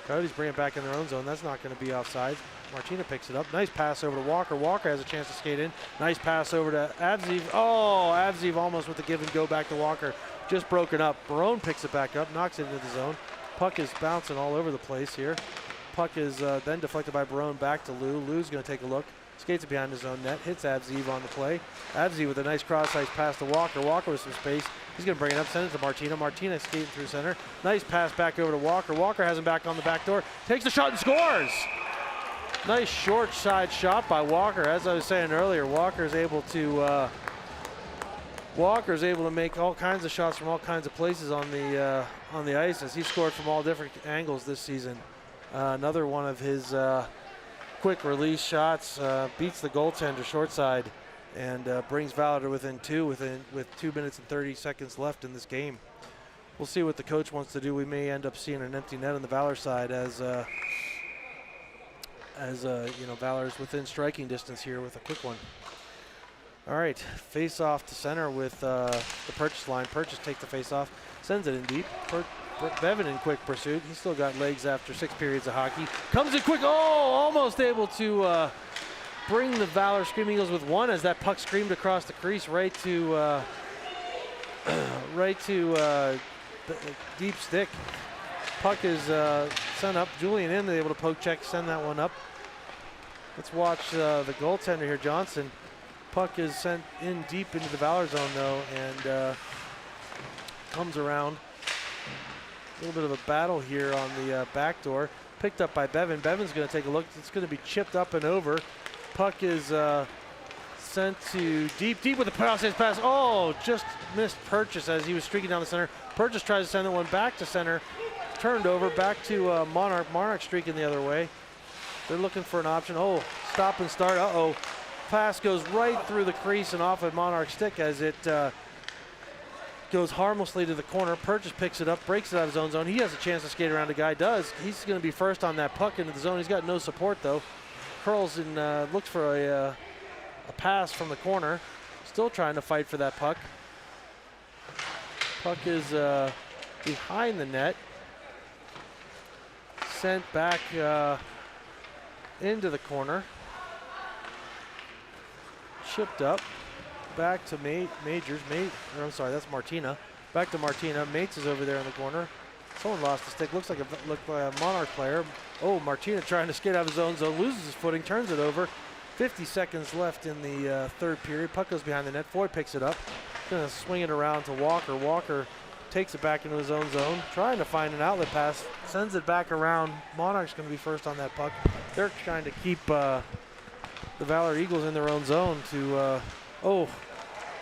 Coyotes bring it back in their own zone. That's not going to be offside. Martina picks it up. Nice pass over to Walker. Walker has a chance to skate in. Nice pass over to Avziv. Oh, Avziv almost with the give and go back to Walker. Just broken up. Barone picks it back up, knocks it into the zone. Puck is bouncing all over the place here. Puck is then deflected by Barone back to Lou. Lou's going to take a look. Skates it behind his own net. Hits Avziv on the play. Avziv with a nice cross-ice pass to Walker. Walker with some space. He's going to bring it up, send it to Martina. Martina skating through center. Nice pass back over to Walker. Walker has him back on the back door. Takes the shot and scores! Nice short side shot by Walker. As I was saying earlier, Walker is able to make all kinds of shots from all kinds of places on the ice, as he scored from all different angles this season. Another one of his quick release shots beats the goaltender short side and brings Valor to within 2 with 2 minutes and 30 seconds left in this game. We'll see what the coach wants to do. We may end up seeing an empty net on the Valor side as Valor is within striking distance here with a quick one. All right, face off to center with the Purchase line. Purchase takes the face off, sends it in deep. Bevan in quick pursuit. He's still got legs after 6 periods of hockey. Comes in quick. Oh, almost able to bring the Valor Screaming Eagles with one as that puck screamed across the crease right to deep stick. Puck is sent up. Julian in, they're able to poke check, send that one up. Let's watch the goaltender here, Johnson. Puck is sent in deep into the Valor zone though, and comes around. A little bit of a battle here on the back door. Picked up by Bevan. Bevan's going to take a look. It's going to be chipped up and over. Puck is sent to deep with a cross-ice pass. Oh, just missed Purchase as he was streaking down the center. Purchase tries to send that one back to center. Turned over, back to Monarch. Monarch streaking the other way. They're looking for an option. Oh, stop and start. Uh-oh. Pass goes right through the crease and off of Monarch's stick as it goes harmlessly to the corner. Purchase picks it up, breaks it out of his own zone. He has a chance to skate around. The guy does. He's going to be first on that puck into the zone. He's got no support though. Curls and looks for a pass from the corner. Still trying to fight for that puck. Puck is behind the net. Sent back into the corner. Chipped up. Back to Majors. I'm sorry, that's Martina. Back to Martina. Mates is over there in the corner. Someone lost the stick. Looks like a Monarch player. Oh, Martina trying to skate out of his own zone. Loses his footing. Turns it over. 50 seconds left in the third period. Puck goes behind the net. Foy picks it up. Gonna swing it around to Walker. Walker takes it back into his own zone. Trying to find an outlet pass. Sends it back around. Monarch's gonna be first on that puck. They're trying to keep the Valor Eagles in their own zone to,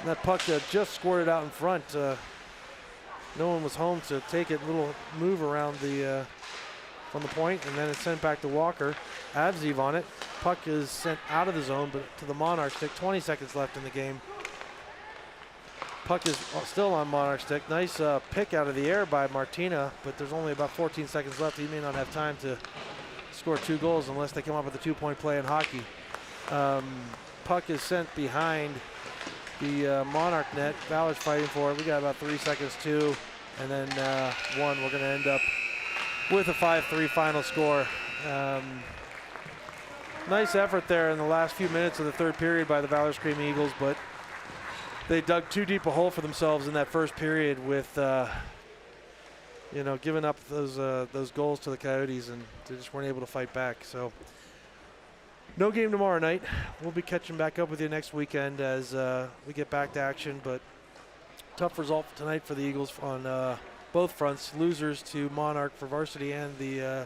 that puck just squirted out in front. No one was home to take it. Little move around from the point, and then it's sent back to Walker. Avziv on it. Puck is sent out of the zone, but to the Monarch stick. 20 seconds left in the game. Puck is still on Monarch stick. Nice pick out of the air by Martina, but there's only about 14 seconds left. He may not have time to score 2 goals unless they come up with a 2-point play in hockey. Puck is sent behind the Monarch net. Valor's fighting for it. We got about 3 seconds, 2, and then 1. We're going to end up with a 5-3 final score. Nice effort there in the last few minutes of the third period by the Valor Screaming Eagles, but they dug too deep a hole for themselves in that first period with, giving up those goals to the Coyotes, and they just weren't able to fight back. So no game tomorrow night. We'll be catching back up with you next weekend as we get back to action, but tough result tonight for the Eagles on both fronts. Losers to Monarch for varsity and the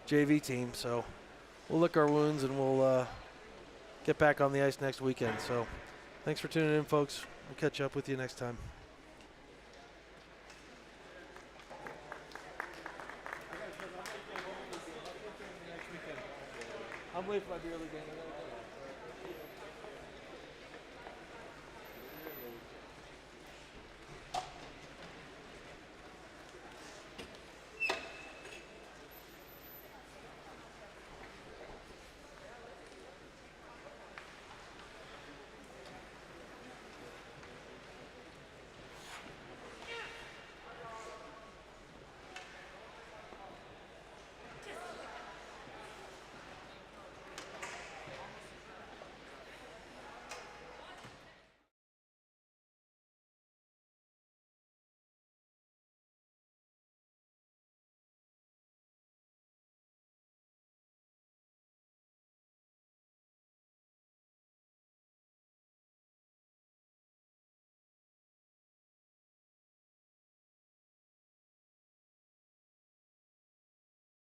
JV team. So we'll lick our wounds and we'll get back on the ice next weekend. So thanks for tuning in, folks. We'll catch up with you next time. I'm waiting for my beer league game.